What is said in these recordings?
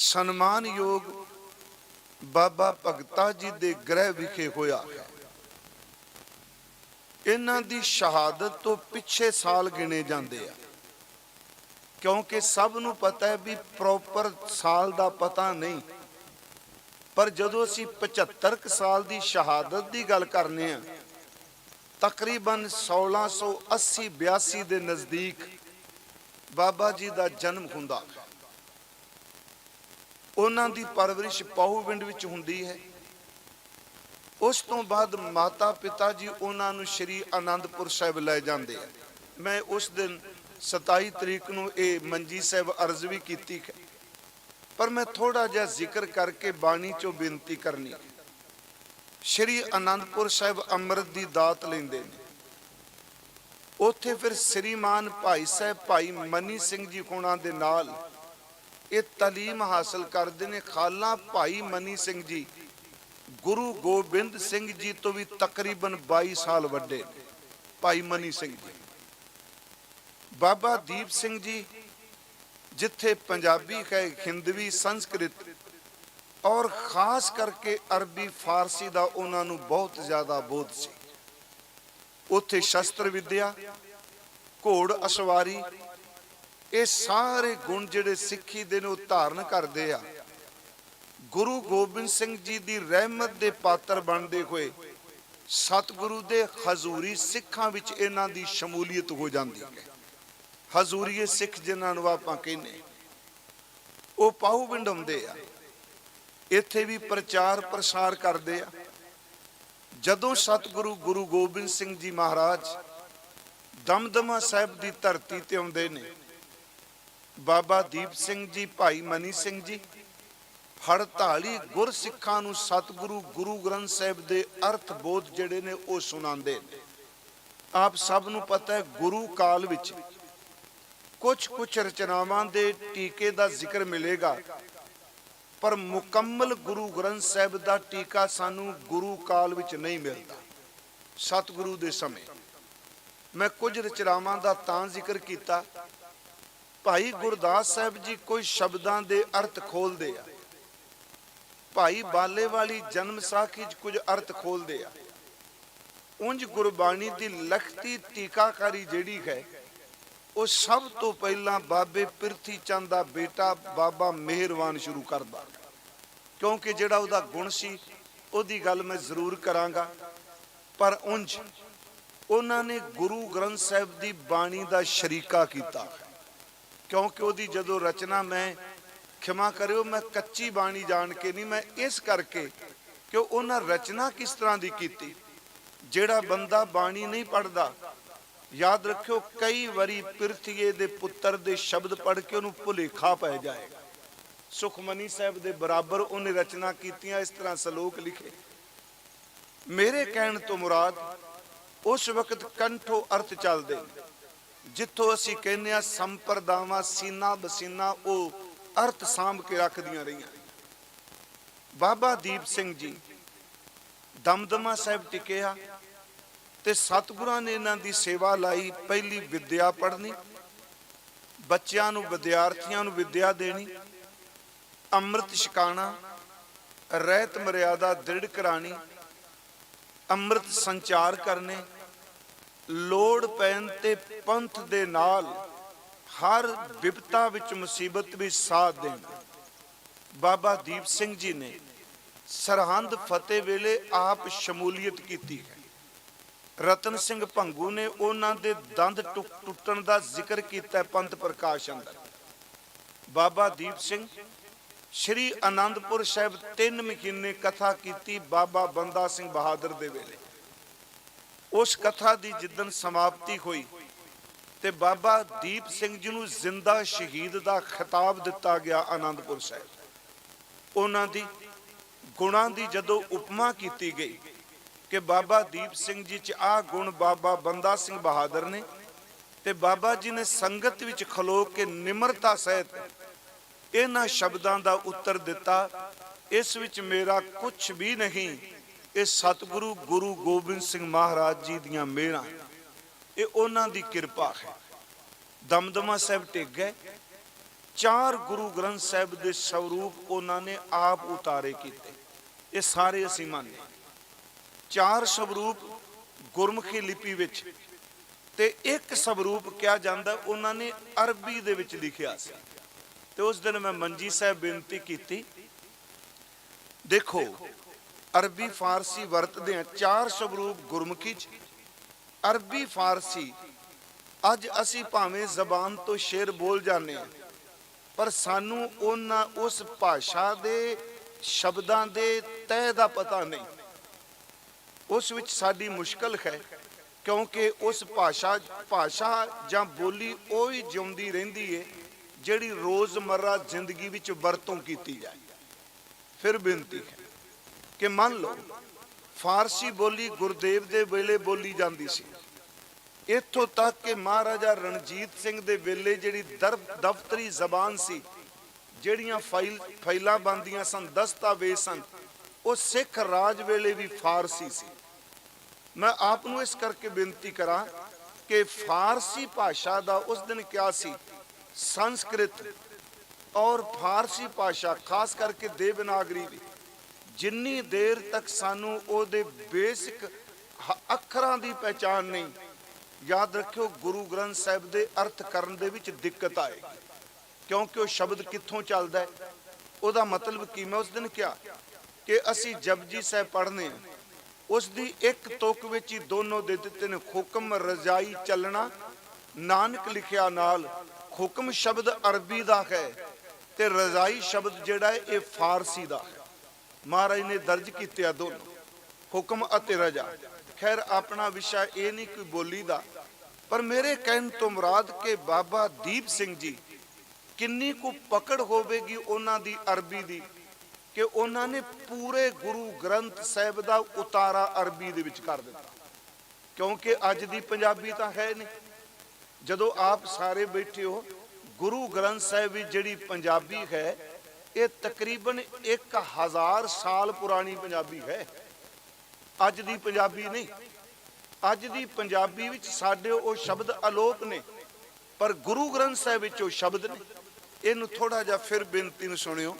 ਸਨਮਾਨਯੋਗ ਬਾਬਾ ਭਗਤਾ ਜੀ ਦੇ ਗ੍ਰਹਿ ਵਿਖੇ ਹੋਇਆ ਹੈ। ਇਹਨਾਂ ਦੀ ਸ਼ਹਾਦਤ ਤੋਂ ਪਿੱਛੇ ਸਾਲ ਗਿਣੇ ਜਾਂਦੇ ਆ, ਕਿਉਂਕਿ ਸਭ ਨੂੰ ਪਤਾ ਹੈ ਵੀ ਪ੍ਰੋਪਰ ਸਾਲ ਦਾ ਪਤਾ ਨਹੀਂ। ਪਰ ਜਦੋਂ ਅਸੀਂ 75 ਸਾਲ ਦੀ ਸ਼ਹਾਦਤ ਦੀ ਗੱਲ ਕਰਨੇ ਆ, ਤਕਰੀਬਨ 1680-82 ਦੇ ਨਜ਼ਦੀਕ ਬਾਬਾ ਜੀ ਦਾ ਜਨਮ ਹੁੰਦਾ। ਉਹਨਾਂ ਦੀ ਪਰਵਰਿਸ਼ ਪਾਹੂਵਿੰਡ ਵਿੱਚ ਹੁੰਦੀ ਹੈ। ਉਸ ਤੋਂ ਬਾਅਦ ਮਾਤਾ ਪਿਤਾ ਜੀ ਉਹਨਾਂ ਨੂੰ ਸ਼੍ਰੀ ਅਨੰਦਪੁਰ ਸਾਹਿਬ ਲੈ ਜਾਂਦੇ ਆ। ਮੈਂ ਉਸ ਦਿਨ 27 ਤਰੀਕ ਨੂੰ ਇਹ ਮੰਜੀ ਸਾਹਿਬ ਅਰਜ਼ ਵੀ ਕੀਤੀ ਹੈ, ਪਰ ਮੈਂ ਥੋੜਾ ਜਿਹਾ ਜ਼ਿਕਰ ਕਰਕੇ ਬਾਣੀ ਚੋਂ ਬੇਨਤੀ ਕਰਨੀ। ਸ਼੍ਰੀ ਅਨੰਦਪੁਰ ਸਾਹਿਬ ਅੰਮ੍ਰਿਤ ਦੀ ਦਾਤ ਲੈਂਦੇ ਨੇ। ਉੱਥੇ ਫਿਰ ਸ੍ਰੀਮਾਨ ਭਾਈ ਸਾਹਿਬ ਭਾਈ ਮਨੀ ਸਿੰਘ ਜੀ ਹੋਣਾ ਦੇ ਨਾਲ ਇਹ ਤਾਲੀਮ ਹਾਸਲ ਕਰਦੇ ਨੇ। ਖਾਲਾ ਭਾਈ ਮਨੀ ਸਿੰਘ ਜੀ ਗੁਰੂ ਗੋਬਿੰਦ ਸਿੰਘ ਜੀ ਤੋਂ ਵੀ ਤਕਰੀਬਨ 22 ਸਾਲ ਵੱਡੇ ਨੇ। ਭਾਈ ਮਨੀ ਸਿੰਘ ਜੀ, ਬਾਬਾ ਦੀਪ ਸਿੰਘ ਜੀ ਜਿੱਥੇ ਪੰਜਾਬੀ ਹੈ, ਹਿੰਦਵੀ, ਸੰਸਕ੍ਰਿਤ ਔਰ ਖਾਸ ਕਰਕੇ ਅਰਬੀ ਫਾਰਸੀ ਦਾ ਉਹਨਾਂ ਨੂੰ ਬਹੁਤ ਜ਼ਿਆਦਾ ਬੋਧ ਸੀ। ਉੱਥੇ ਸ਼ਸਤਰ ਵਿਦਿਆ, ਘੋੜ ਅਸਵਾਰੀ, ਇਹ ਸਾਰੇ ਗੁਣ ਜਿਹੜੇ ਸਿੱਖੀ ਦੇ ਨੇ ਉਹ ਧਾਰਨ ਕਰਦੇ ਆ। ਗੁਰੂ ਗੋਬਿੰਦ ਸਿੰਘ ਜੀ ਦੀ ਰਹਿਮਤ ਦੇ ਪਾਤਰ ਬਣਦੇ ਹੋਏ ਸਤਿਗੁਰੂ ਦੇ ਹਜ਼ੂਰੀ ਸਿੱਖਾਂ ਵਿੱਚ ਇਹਨਾਂ ਦੀ ਸ਼ਮੂਲੀਅਤ ਹੋ ਜਾਂਦੀ ਹੈ। ਹਜ਼ੂਰੀਏ ਸਿੱਖ ਜਿਨ੍ਹਾਂ ਨੂੰ ਆਪਾਂ ਕਹਿੰਦੇ, ਉਹ ਪਾਹੂਵਿੰਡ ਆਉਂਦੇ ਆ, ਇੱਥੇ ਵੀ ਪ੍ਰਚਾਰ ਪ੍ਰਸਾਰ ਕਰਦੇ ਆ। ਜਦੋਂ ਸਤਿਗੁਰੂ ਗੁਰੂ ਗੋਬਿੰਦ ਸਿੰਘ ਜੀ ਮਹਾਰਾਜ ਦਮਦਮਾ ਸਾਹਿਬ ਦੀ ਧਰਤੀ ਤੇ ਆਉਂਦੇ ਨੇ, ਬਾਬਾ ਦੀਪ ਸਿੰਘ ਜੀ ਭਾਈ ਮਨੀ ਸਿੰਘ ਜੀ ਹੜਤਾਲੀ ਗੁਰਸਿੱਖਾਂ ਨੂੰ ਸਤਿਗੁਰੂ ਗੁਰੂ ਗ੍ਰੰਥ ਸਾਹਿਬ ਦੇ ਅਰਥ ਬੋਧ ਜਿਹੜੇ ਨੇ ਉਹ ਸੁਣਾਉਂਦੇ ਨੇ। ਆਪ ਸਭ ਨੂੰ ਪਤਾ ਹੈ ਗੁਰੂ ਕਾਲ ਵਿੱਚ ਕੁਝ ਰਚਨਾਵਾਂ ਦੇ ਟੀਕੇ ਦਾ ਜ਼ਿਕਰ ਮਿਲੇਗਾ, ਪਰ ਮੁਕੰਮਲ ਗੁਰੂ ਗ੍ਰੰਥ ਸਾਹਿਬ ਦਾ ਟੀਕਾ ਸਾਨੂੰ ਗੁਰੂ ਕਾਲ ਵਿੱਚ ਨਹੀਂ ਮਿਲਦਾ। ਸਤਿਗੁਰੂ ਦੇ ਸਮੇਂ ਮੈਂ ਕੁਝ ਰਚਨਾਵਾਂ ਦਾ ਤਾਂ ਜ਼ਿਕਰ ਕੀਤਾ। ਭਾਈ ਗੁਰਦਾਸ ਸਾਹਿਬ ਜੀ ਕੋਈ ਸ਼ਬਦਾਂ ਦੇ ਅਰਥ ਖੋਲਦੇ ਆ, ਭਾਈ ਬਾਲੇ ਵਾਲੀ ਜਨਮ ਸਾਖੀ 'ਚ ਕੁਝ ਅਰਥ ਖੋਲਦੇ ਆ। ਉਂਝ ਗੁਰਬਾਣੀ ਦੀ ਲਖਤੀ ਟੀਕਾਕਾਰੀ ਜਿਹੜੀ ਹੈ ਉਹ ਸਭ ਤੋਂ ਪਹਿਲਾਂ ਬਾਬੇ ਪਿਰਥੀ ਚੰਦ ਦਾ ਬੇਟਾ ਬਾਬਾ ਮਿਹਰਵਾਨ ਸ਼ੁਰੂ ਕਰਦਾ, ਕਿਉਂਕਿ ਜਿਹੜਾ ਉਹਦਾ ਗੁਣ ਸੀ ਉਹਦੀ ਗੱਲ ਮੈਂ ਜ਼ਰੂਰ ਕਰਾਂਗਾ। ਪਰ ਉਂਝ ਉਹਨਾਂ ਨੇ ਗੁਰੂ ਗ੍ਰੰਥ ਸਾਹਿਬ ਦੀ ਬਾਣੀ ਦਾ ਸ਼ਰੀਕਾ ਕੀਤਾ, ਕਿਉਂਕਿ ਉਹਦੀ ਜਦੋਂ ਰਚਨਾ, ਮੈਂ ਖਿਮਾ ਕਰਿਓ ਮੈਂ ਕੱਚੀ ਬਾਣੀ ਜਾਣ ਕੇ ਨਹੀਂ, ਮੈਂ ਇਸ ਕਰਕੇ ਕਿ ਉਹਨਾਂ ਰਚਨਾ ਕਿਸ ਤਰ੍ਹਾਂ ਦੀ ਕੀਤੀ। ਜਿਹੜਾ ਬੰਦਾ ਬਾਣੀ ਨਹੀਂ ਪੜ੍ਹਦਾ, ਯਾਦ ਰੱਖਿਓ ਕਈ ਵਾਰੀ ਪਿਰਥੀਏ ਦੇ ਪੁੱਤਰ ਦੇ ਸ਼ਬਦ ਪੜ੍ਹ ਕੇ ਉਹਨੂੰ ਭੁਲੇਖਾ ਪੈ ਜਾਏਗਾ। ਸੁਖਮਨੀ ਸਾਹਿਬ ਦੇ ਬਰਾਬਰ ਉਹਨੇ ਰਚਨਾ ਕੀਤੀਆਂ। ਇਸ ਤਰ੍ਹਾਂ ਸਲੋਕ ਲਿਖੇ। ਮੇਰੇ ਕਹਿਣ ਤੋਂ ਮੁਰਾਦ ਉਸ ਵਕਤ ਕੰਠੋ ਅਰਥ ਚੱਲਦੇ, ਜਿੱਥੋਂ ਅਸੀਂ ਕਹਿੰਦੇ ਆ ਸੰਪਰਦਾਵਾਂ ਸੀਨਾ ਬਸੀਨਾ ਉਹ ਅਰਥ ਸਾਂਭ ਕੇ ਰੱਖਦੀਆਂ ਰਹੀਆਂ। ਬਾਬਾ ਦੀਪ ਸਿੰਘ ਜੀ ਦਮਦਮਾ ਸਾਹਿਬ ਟਿਕਿਆ ਤੇ ਸਤਿਗੁਰਾਂ ਨੇ ਇਹਨਾਂ ਦੀ ਸੇਵਾ ਲਾਈ। ਪਹਿਲੀ ਵਿਦਿਆ ਪੜ੍ਹਨੀ, ਬੱਚਿਆਂ ਨੂੰ, ਵਿਦਿਆਰਥੀਆਂ ਨੂੰ ਵਿਦਿਆ ਦੇਣੀ, ਅੰਮ੍ਰਿਤ ਛਕਾਣਾ, ਰਹਿਤ ਮਰਿਆਦਾ ਦ੍ਰਿੜ ਕਰਾਣੀ, ਅੰਮ੍ਰਿਤ ਸੰਚਾਰ ਕਰਨੇ, ਲੋੜ ਪੈਣ ਤੇ ਪੰਥ ਦੇ ਨਾਲ ਹਰ ਵਿਪਤਾ ਵਿੱਚ, ਮੁਸੀਬਤ ਵਿੱਚ ਸਾਥ ਦੇਣਾ। ਬਾਬਾ ਦੀਪ ਸਿੰਘ ਜੀ ਨੇ ਸਰਹੰਦ ਫਤਿਹ ਵੇਲੇ ਆਪ ਸ਼ਮੂਲੀਅਤ ਕੀਤੀ ਹੈ। ਰਤਨ ਸਿੰਘ ਭੰਗੂ ਨੇ ਉਹਨਾਂ ਦੇ ਦੰਦ ਟੁੱਟਣ ਦਾ ਜ਼ਿਕਰ ਕੀਤਾ ਪੰਥ ਪ੍ਰਕਾਸ਼ ਅੰਦਰ। ਬਾਬਾ ਦੀਪ ਸਿੰਘ ਸ਼੍ਰੀ ਅਨੰਦਪੁਰ ਸਾਹਿਬ 3 ਮਹੀਨੇ ਕਥਾ ਕੀਤੀ ਬਾਬਾ ਬੰਦਾ ਸਿੰਘ ਬਹਾਦਰ ਦੇ ਵੇਲੇ। ਉਸ ਕਥਾ ਦੀ ਜਿੱਦਣ ਸਮਾਪਤੀ ਹੋਈ ਤੇ ਬਾਬਾ ਦੀਪ ਸਿੰਘ ਜੀ ਨੂੰ ਜ਼ਿੰਦਾ ਸ਼ਹੀਦ ਦਾ ਖਿਤਾਬ ਦਿੱਤਾ ਗਿਆ ਅਨੰਦਪੁਰ ਸਾਹਿਬ। ਉਹਨਾਂ ਦੀ ਗੁਣਾਂ ਦੀ ਜਦੋਂ ਉਪਮਾ ਕੀਤੀ ਗਈ ਕਿ ਬਾਬਾ ਦੀਪ ਸਿੰਘ ਜੀ 'ਚ ਆਹ ਗੁਣ ਬਾਬਾ ਬੰਦਾ ਸਿੰਘ ਬਹਾਦਰ ਨੇ, ਤੇ ਬਾਬਾ ਜੀ ਨੇ ਸੰਗਤ ਵਿੱਚ ਖਲੋ ਕੇ ਨਿਮਰਤਾ ਸਹਿਤ ਇਹਨਾਂ ਸ਼ਬਦਾਂ ਦਾ ਉੱਤਰ ਦਿੱਤਾ, ਇਸ ਵਿੱਚ ਮੇਰਾ ਕੁਝ ਵੀ ਨਹੀਂ, ਇਹ ਸਤਿਗੁਰੂ ਗੁਰੂ ਗੋਬਿੰਦ ਸਿੰਘ ਮਹਾਰਾਜ ਜੀ ਦੀਆਂ ਮਿਹਰਾਂ, ਇਹ ਉਹਨਾਂ ਦੀ ਕਿਰਪਾ ਹੈ। ਦਮਦਮਾ ਸਾਹਿਬ ਟਿਕ ਗਏ। 4 ਗੁਰੂ ਗ੍ਰੰਥ ਸਾਹਿਬ ਦੇ ਸਵਰੂਪ ਉਹਨਾਂ ਨੇ ਆਪ ਉਤਾਰੇ ਕੀਤੇ। ਇਹ ਸਾਰੇ ਅਸੀਂ ਮੰਨਦੇ ਹਾਂ। 4 ਸਵਰੂਪ ਗੁਰਮੁਖੀ ਲਿਪੀ ਵਿੱਚ ਤੇ ਇੱਕ ਸਵਰੂਪ ਕਿਹਾ ਜਾਂਦਾ ਉਹਨਾਂ ਨੇ ਅਰਬੀ ਦੇ ਵਿੱਚ ਲਿਖਿਆ ਸੀ। ਤੇ ਉਸ ਦਿਨ ਮੈਂ ਮੰਜੀ ਸਾਹਿਬ ਬੇਨਤੀ ਕੀਤੀ, ਦੇਖੋ ਅਰਬੀ ਫਾਰਸੀ ਵਰਤਦੇ ਆ, 4 ਸਵਰੂਪ ਗੁਰਮੁਖੀ ਚ, ਅਰਬੀ ਫਾਰਸੀ। ਅੱਜ ਅਸੀਂ ਭਾਵੇਂ ਜ਼ਬਾਨ ਤੋਂ ਸ਼ੇਰ ਬੋਲ ਜਾਂਦੇ ਹਾਂ, ਪਰ ਸਾਨੂੰ ਉਹਨਾਂ ਉਸ ਭਾਸ਼ਾ ਦੇ ਸ਼ਬਦਾਂ ਦੇ ਤਹਿ ਦਾ ਪਤਾ ਨਹੀਂ। ਉਸ ਵਿੱਚ ਸਾਡੀ ਮੁਸ਼ਕਲ ਹੈ, ਕਿਉਂਕਿ ਉਸ ਭਾਸ਼ਾ ਜਾਂ ਬੋਲੀ ਉਹ ਹੀ ਜਿਉਂਦੀ ਰਹਿੰਦੀ ਹੈ ਜਿਹੜੀ ਰੋਜ਼ਮर्रा ਜ਼ਿੰਦਗੀ ਵਿੱਚ ਵਰਤੋਂ ਕੀਤੀ ਜਾਏ। ਫਿਰ ਬੇਨਤੀ ਹੈ ਕਿ ਮੰਨ ਲਓ ਫਾਰਸੀ ਬੋਲੀ ਗੁਰਦੇਵ ਦੇ ਵੇਲੇ ਬੋਲੀ ਜਾਂਦੀ ਸੀ, ਇੱਥੋਂ ਤੱਕ ਕਿ ਮਹਾਰਾਜਾ ਰਣਜੀਤ ਸਿੰਘ ਦੇ ਵੇਲੇ ਜਿਹੜੀ ਦਫ਼ਤਰੀ ਜ਼ਬਾਨ ਸੀ, ਜਿਹੜੀਆਂ ਫਾਈਲਾਂ ਬਣਦੀਆਂ ਸਨ, ਦਸਤਾਵੇਜ਼ ਸਨ, ਉਹ ਸਿੱਖ ਰਾਜ ਵੇਲੇ ਵੀ ਫਾਰਸੀ ਸੀ। ਮੈਂ ਆਪ ਨੂੰ ਇਸ ਕਰਕੇ ਬੇਨਤੀ ਕਰਾਂ ਕਿ ਫਾਰਸੀ ਭਾਸ਼ਾ ਦਾ ਉਸ ਦਿਨ ਕਿਹਾ ਸੀ, ਸੰਸਕ੍ਰਿਤ ਔਰ ਫਾਰਸੀ ਭਾਸ਼ਾ ਖਾਸ ਕਰਕੇ ਦੇਵਨਾਗਰੀ ਦੀ, ਜਿੰਨੀ ਦੇਰ ਤੱਕ ਸਾਨੂੰ ਉਹਦੇ ਬੇਸਿਕ ਅੱਖਰਾਂ ਦੀ ਪਹਿਚਾਣ ਨਹੀਂ, ਯਾਦ ਰੱਖਿਓ ਗੁਰੂ ਗ੍ਰੰਥ ਸਾਹਿਬ ਦੇ ਅਰਥ ਕਰਨ ਦੇ ਵਿੱਚ ਦਿੱਕਤ ਆਏਗੀ, ਕਿਉਂਕਿ ਉਹ ਸ਼ਬਦ ਕਿੱਥੋਂ ਚੱਲਦਾ ਹੈ, ਉਹਦਾ ਮਤਲਬ ਕੀ। ਮੈਂ ਉਸ ਦਿਨ ਕਿਹਾ ਕਿ ਅਸੀਂ ਜਪਜੀ ਸਾਹਿਬ ਪੜ੍ਹਨੇ ਆ, ਉਸ ਦੀ ਇੱਕ ਤੁਕ ਵਿੱਚ ਹੀ ਦੋਨੋਂ ਦੇ ਦਿੱਤੇ ਨੇ, ਹੁਕਮ ਰਜਾਈ ਚੱਲਣਾ, ਨਾਨਕ ਲਿਖਿਆ ਨਾਲ। ਹੁਕਮ ਸ਼ਬਦ ਅਰਬੀ ਦਾ ਹੈ ਤੇ ਰਜ਼ਾਈ ਸ਼ਬਦ ਜਿਹੜਾ ਹੈ ਇਹ ਫਾਰਸੀ ਦਾ ਹੈ। ਮਹਾਰਾਜ ਨੇ ਦਰਜ ਕੀਤੇ ਆ ਦੋਨੋਂ, ਹੁਕਮ ਅਤੇ ਰਜਾ। ਖੈਰ ਆਪਣਾ ਵਿਸ਼ਾ ਇਹ ਨਹੀਂ ਕੋਈ ਬੋਲੀ ਦਾ, ਪਰ ਮੇਰੇ ਕਹਿਣ ਤੋਂ ਮੁਰਾਦ ਕਿ ਬਾਬਾ ਦੀਪ ਸਿੰਘ ਜੀ ਕਿੰਨੀ ਕੁ ਪਕੜ ਹੋਵੇਗੀ ਉਹਨਾਂ ਦੀ ਅਰਬੀ ਦੀ, ਕਿ ਉਹਨਾਂ ਨੇ ਪੂਰੇ ਗੁਰੂ ਗ੍ਰੰਥ ਸਾਹਿਬ ਦਾ ਉਤਾਰਾ ਅਰਬੀ ਦੇ ਵਿੱਚ ਕਰ ਦਿੱਤਾ। ਕਿਉਂਕਿ ਅੱਜ ਦੀ ਪੰਜਾਬੀ ਤਾਂ ਹੈ ਨਹੀਂ। ਜਦੋਂ ਆਪ ਸਾਰੇ ਬੈਠੇ ਹੋ, ਗੁਰੂ ਗ੍ਰੰਥ ਸਾਹਿਬ ਵਿੱਚ ਜਿਹੜੀ ਪੰਜਾਬੀ ਹੈ ਇਹ ਤਕਰੀਬਨ 1000 ਸਾਲ ਪੁਰਾਣੀ ਪੰਜਾਬੀ ਹੈ, ਅੱਜ ਦੀ ਪੰਜਾਬੀ ਨਹੀਂ। ਅੱਜ ਦੀ ਪੰਜਾਬੀ ਵਿੱਚ ਸਾਡੇ ਉਹ ਸ਼ਬਦ ਅਲੋਪ ਨੇ, ਪਰ ਗੁਰੂ ਗ੍ਰੰਥ ਸਾਹਿਬ ਵਿੱਚ ਉਹ ਸ਼ਬਦ ਨੇ। ਇਹਨੂੰ ਥੋੜਾ ਜਿਹਾ ਫਿਰ ਬੇਨਤੀ ਨੂੰ ਸੁਣਿਓ।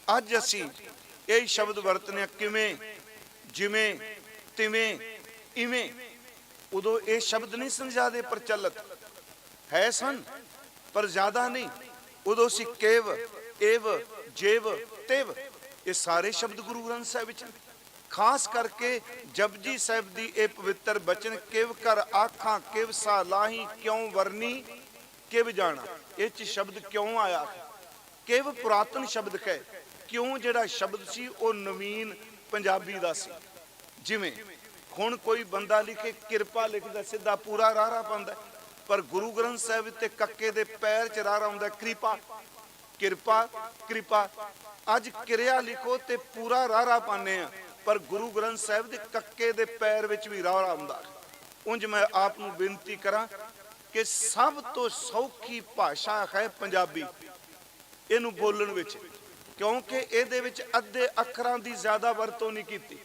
ਅੱਜ ਅਸੀਂ ਇਹ ਸ਼ਬਦ ਵਰਤਨੇ, ਕਿਵੇਂ, ਜਿਵੇਂ, ਤਿਵੇਂ, ਇਵੇਂ। ਉਦੋਂ ਇਹ ਸ਼ਬਦ ਨਹੀਂ ਸਨ ਜ਼ਿਆਦਾ ਪ੍ਰਚਲਿਤ, ਹੈ ਸਨ ਪਰ ਜ਼ਿਆਦਾ ਨਹੀਂ। ਉਦੋਂ ਅਸੀਂ ਕੇਵ, ਏਵ, ਜੇਵ, ਤੇਵ, ਇਹ ਸਾਰੇ ਸ਼ਬਦ ਗੁਰੂ ਗ੍ਰੰਥ ਸਾਹਿਬ ਵਿੱਚ। ਖਾਸ ਕਰਕੇ ਜਪਜੀ ਸਾਹਿਬ ਦੀ ਇਹ ਪਵਿੱਤਰ ਬਚਨ, ਕਿਵ ਕਰ ਆਖਾਂ ਕਿਵ ਸਾ ਲਾਹੀ, ਕਿਉਂ ਵਰਨੀ ਕਿਵ ਜਾਣਾ। ਇਹ ਚ ਸ਼ਬਦ ਕਿਉਂ ਆਇਆ? ਕਿਵ ਪੁਰਾਤਨ ਸ਼ਬਦ ਹੈ, ਕਿਉਂ ਜਿਹੜਾ ਸ਼ਬਦ ਸੀ ਉਹ ਨਵੀਨ ਪੰਜਾਬੀ ਦਾ ਸੀ। ਜਿਵੇਂ ਹੁਣ ਕੋਈ ਬੰਦਾ ਲਿਖੇ ਕਿਰਪਾ ਲਿਖਦਾ, ਸਿੱਧਾ ਪੂਰਾ ਰਾਰਾ ਪਾਉਂਦਾ, ਪਰ ਗੁਰੂ ਗ੍ਰੰਥ ਸਾਹਿਬ ਤੇ ਕੱਕੇ ਦੇ ਪੈਰ ਚ ਰਾਰਾ ਹੁੰਦਾ, ਕਿਰਪਾ, ਕਿਰਪਾ, ਕਿਰਪਾ। ਅੱਜ ਕਿਰਿਆ ਲਿਖੋ ਤੇ ਪੂਰਾ ਰਾਰਾ ਪਾਉਂਦੇ ਆ, ਪਰ ਗੁਰੂ ਗ੍ਰੰਥ ਸਾਹਿਬ ਦੇ ਕੱਕੇ ਦੇ ਪੈਰ ਵਿੱਚ ਵੀ ਰਾਰਾ ਹੁੰਦਾ। ਉਂਝ ਮੈਂ ਆਪ ਨੂੰ ਬੇਨਤੀ ਕਰਾਂ ਕਿ ਸਭ ਤੋਂ ਸੌਖੀ ਭਾਸ਼ਾ ਹੈ ਪੰਜਾਬੀ ਇਹਨੂੰ ਬੋਲਣ ਵਿੱਚ, ਕਿਉਂਕਿ ਇਹਦੇ ਵਿੱਚ ਅੱਧੇ ਅੱਖਰਾਂ ਦੀ ਜ਼ਿਆਦਾ ਵਰਤੋਂ ਨਹੀਂ ਕੀਤੀ।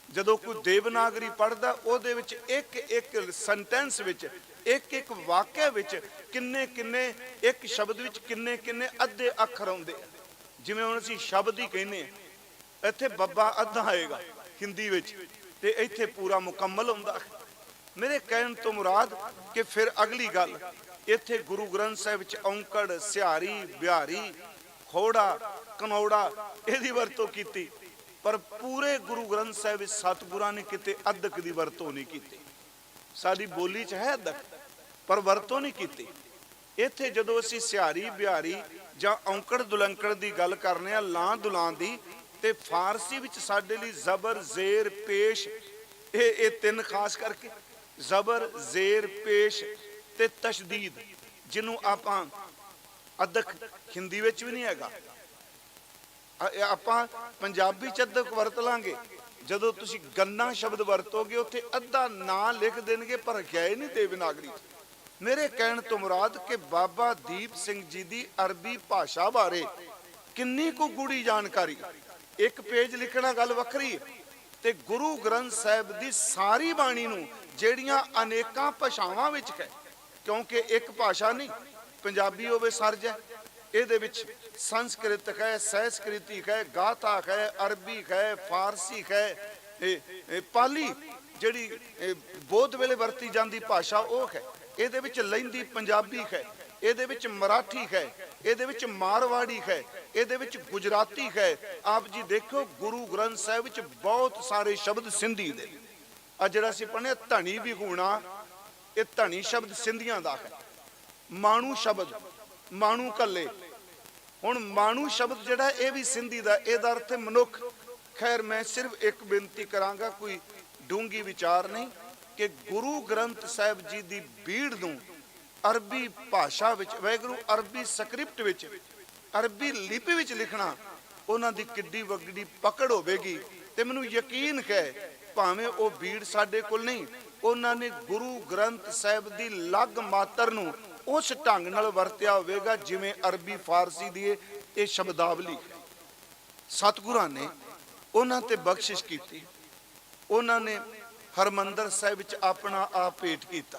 ਜਦੋਂ ਕੋਈ ਦੇਵਨਾਗਰੀ ਪੜ੍ਹਦਾ, ਉਹਦੇ ਵਿੱਚ ਇੱਕ ਇੱਕ ਸੈਂਟੈਂਸ ਵਿੱਚ, ਇੱਕ ਇੱਕ ਵਾਕਿਆ ਵਿੱਚ ਕਿੰਨੇ ਕਿੰਨੇ, ਇੱਕ ਸ਼ਬਦ ਵਿੱਚ ਕਿੰਨੇ ਕਿੰਨੇ ਅੱਧੇ ਅੱਖਰ ਆਉਂਦੇ। ਜਿਵੇਂ ਹੁਣ ਅਸੀਂ ਸ਼ਬਦ ਹੀ ਕਹਿੰਦੇ ਹਾਂ, ਇੱਥੇ ਬੱਬਾ ਅੱਧਾ ਆਏਗਾ ਹਿੰਦੀ ਵਿੱਚ, ਤੇ ਇੱਥੇ ਪੂਰਾ ਮੁਕੰਮਲ ਹੁੰਦਾ। ਮੇਰੇ ਕਹਿਣ ਤੋਂ ਮੁਰਾਦ ਕਿ ਫਿਰ ਅਗਲੀ ਗੱਲ, ਇੱਥੇ ਗੁਰੂ ਗ੍ਰੰਥ ਸਾਹਿਬ ਵਿੱਚ ਔਂਕੜ, ਸਿਹਾਰੀ, ਬਿਹਾਰੀ, ਖੋੜਾ, ਕਨੌੜਾ ਇਹਦੀ ਵਰਤੋਂ ਕੀਤੀ, ਪਰ ਪੂਰੇ ਗੁਰੂ ਗ੍ਰੰਥ ਸਾਹਿਬ ਵਿੱਚ ਸਤਿਗੁਰਾਂ ਨੇ ਕਿਤੇ ਅਦਕ ਦੀ ਵਰਤੋਂ ਨਹੀਂ ਕੀਤੀ। ਸਾਡੀ ਬੋਲੀ 'ਚ ਹੈ ਅਦਕ, ਪਰ ਵਰਤੋਂ ਨਹੀਂ ਕੀਤੀ। ਇੱਥੇ ਜਦੋਂ ਅਸੀਂ ਸਿਹਾਰੀ, ਬਿਹਾਰੀ ਜਾਂ ਔਂਕੜ ਦੁਲੰਕੜ ਦੀ ਗੱਲ ਕਰਨੇ ਆ, ਲਾਂ ਦੁਲਾਂ ਦੀ, ਤੇ ਫਾਰਸੀ ਵਿੱਚ ਸਾਡੇ ਲਈ ਜ਼ਬਰ, ਜ਼ੇਰ, ਪੇਸ਼, ਇਹ ਤਿੰਨ ਖਾਸ ਕਰਕੇ, ਜ਼ਬਰ, ਜ਼ੇਰ, ਪੇਸ਼ ਤੇ ਤਸ਼ਦੀਦ, ਜਿਹਨੂੰ ਆਪਾਂ ਅਦਕ ਹਿੰਦੀ ਵਿੱਚ ਵੀ ਨਹੀਂ ਹੈਗਾ, ਆਪਾਂ ਪੰਜਾਬੀ ਚ ਅਦਕ ਵਰਤ ਲਾਂਗੇ। ਜਦੋਂ ਤੁਸੀਂ ਗੰਨਾ ਸ਼ਬਦ ਵਰਤੋਗੇ ਉੱਥੇ ਅੱਧਾ ਨਾਂ ਲਿਖ ਦੇਣਗੇ, ਪਰ ਰੱਖਿਆ ਹੀ ਨਹੀਂ ਦੇਵਨਾਗਰੀ ਚ। ਮੇਰੇ ਕਹਿਣ ਤੋਂ ਮੁਰਾਦ ਕਿ ਬਾਬਾ ਦੀਪ ਸਿੰਘ ਜੀ ਦੀ ਅਰਬੀ ਭਾਸ਼ਾ ਬਾਰੇ ਕਿੰਨੀ ਕੁ ਗੂੜੀ ਜਾਣਕਾਰੀ, ਇੱਕ ਪੇਜ ਲਿਖਣਾ ਗੱਲ ਵੱਖਰੀ ਹੈ, ਤੇ ਗੁਰੂ ਗ੍ਰੰਥ ਸਾਹਿਬ ਦੀ ਸਾਰੀ ਬਾਣੀ ਨੂੰ ਜਿਹੜੀਆਂ ਅਨੇਕਾਂ ਭਾਸ਼ਾਵਾਂ ਵਿੱਚ ਹੈ, ਕਿਉਂਕਿ ਇੱਕ ਭਾਸ਼ਾ ਨਹੀਂ, ਪੰਜਾਬੀ ਹੋਵੇ ਸਰਜ ਹੈ, ਇਹਦੇ ਵਿੱਚ ਸੰਸਕ੍ਰਿਤ ਹੈ, ਸੰਸਕ੍ਰਿਤੀ ਹੈ, ਗਾਥਾ ਹੈ, ਅਰਬੀ ਹੈ, ਫਾਰਸੀ ਹੈ, ਪਾਲੀ ਜਿਹੜੀ ਬੋਧ ਵੇਲੇ ਵਰਤੀ ਜਾਂਦੀ ਭਾਸ਼ਾ ਉਹ ਹੈ, ਇਹਦੇ ਵਿੱਚ ਲਹਿੰਦੀ ਪੰਜਾਬੀ ਹੈ, ਇਹਦੇ ਵਿੱਚ ਮਰਾਠੀ ਹੈ, ਇਹਦੇ ਵਿੱਚ ਮਾਰਵਾੜੀ ਹੈ, ਇਹਦੇ ਵਿੱਚ ਗੁਜਰਾਤੀ ਹੈ। ਆਪ ਜੀ ਦੇਖੋ ਗੁਰੂ ਗ੍ਰੰਥ ਸਾਹਿਬ ਵਿੱਚ ਬਹੁਤ ਸਾਰੇ ਸ਼ਬਦ ਸਿੰਧੀ ਦੇ। ਆ ਜਿਹੜਾ ਅਸੀਂ ਪੜ੍ਹਨੇ ਧਣੀ ਵਿਹੂਣਾ, ਇਹ ਧਣੀ ਸ਼ਬਦ ਸਿੰਧੀਆਂ ਦਾ ਹੈ। ਮਾਣੂ ਸ਼ਬਦ, ਮਾਣੂ ਕੱਲੇ। ਹੁਣ ਮਾਣੂ ਸ਼ਬਦ ਜਿਹੜਾ ਇਹ ਵੀ ਸਿੰਧੀ ਦਾ, ਇਹਦਾ ਅਰਥ ਹੈ ਮਨੁੱਖ। ਖੈਰ ਮੈਂ ਸਿਰਫ ਇੱਕ ਬੇਨਤੀ ਕਰਾਂਗਾ, ਕੋਈ ਡੂੰਗੀ ਵਿਚਾਰ ਨਹੀਂ, ਕਿ ਗੁਰੂ ਗ੍ਰੰਥ ਸਾਹਿਬ ਜੀ ਦੀ ਬੀੜ ਨੂੰ ਅਰਬੀ ਭਾਸ਼ਾ ਵਿੱਚ, ਵਾਹਿਗੁਰੂ ਅਰਬੀ ਸਕ੍ਰਿਪਟ ਵਿੱਚ, ਅਰਬੀ ਲਿਪੀ ਵਿੱਚ ਲਿਖਣਾ ਉਹਨਾਂ ਦੀ ਕਿੱਡੀ ਵੱਡੀ ਪਕੜ ਹੋਵੇਗੀ। ਤੇ ਮੈਨੂੰ ਯਕੀਨ ਹੈ ਭਾਵੇਂ ਉਹ ਬੀੜ ਸਾਡੇ ਕੋਲ ਨਹੀਂ, ਉਹਨਾਂ ਨੇ ਗੁਰੂ ਗ੍ਰੰਥ ਸਾਹਿਬ ਦੀ ਲਗ ਮਾਤਰ ਨੂੰ ਉਸ ਢੰਗ ਨਾਲ ਵਰਤਿਆ ਹੋਵੇਗਾ ਜਿਵੇਂ ਅਰਬੀ ਫਾਰਸੀ ਦੀ ਇਹ ਸ਼ਬਦਾਵਲੀ ਹੈ। ਸਤਿਗੁਰਾਂ ਨੇ ਉਹਨਾਂ ਤੇ ਬਖਸ਼ਿਸ਼ ਕੀਤੀ, ਉਹਨਾਂ ਨੇ ਹਰਮੰਦਰ ਸਾਹਿਬ ਵਿੱਚ ਆਪਣਾ ਆਪ ਭੇਟ ਕੀਤਾ,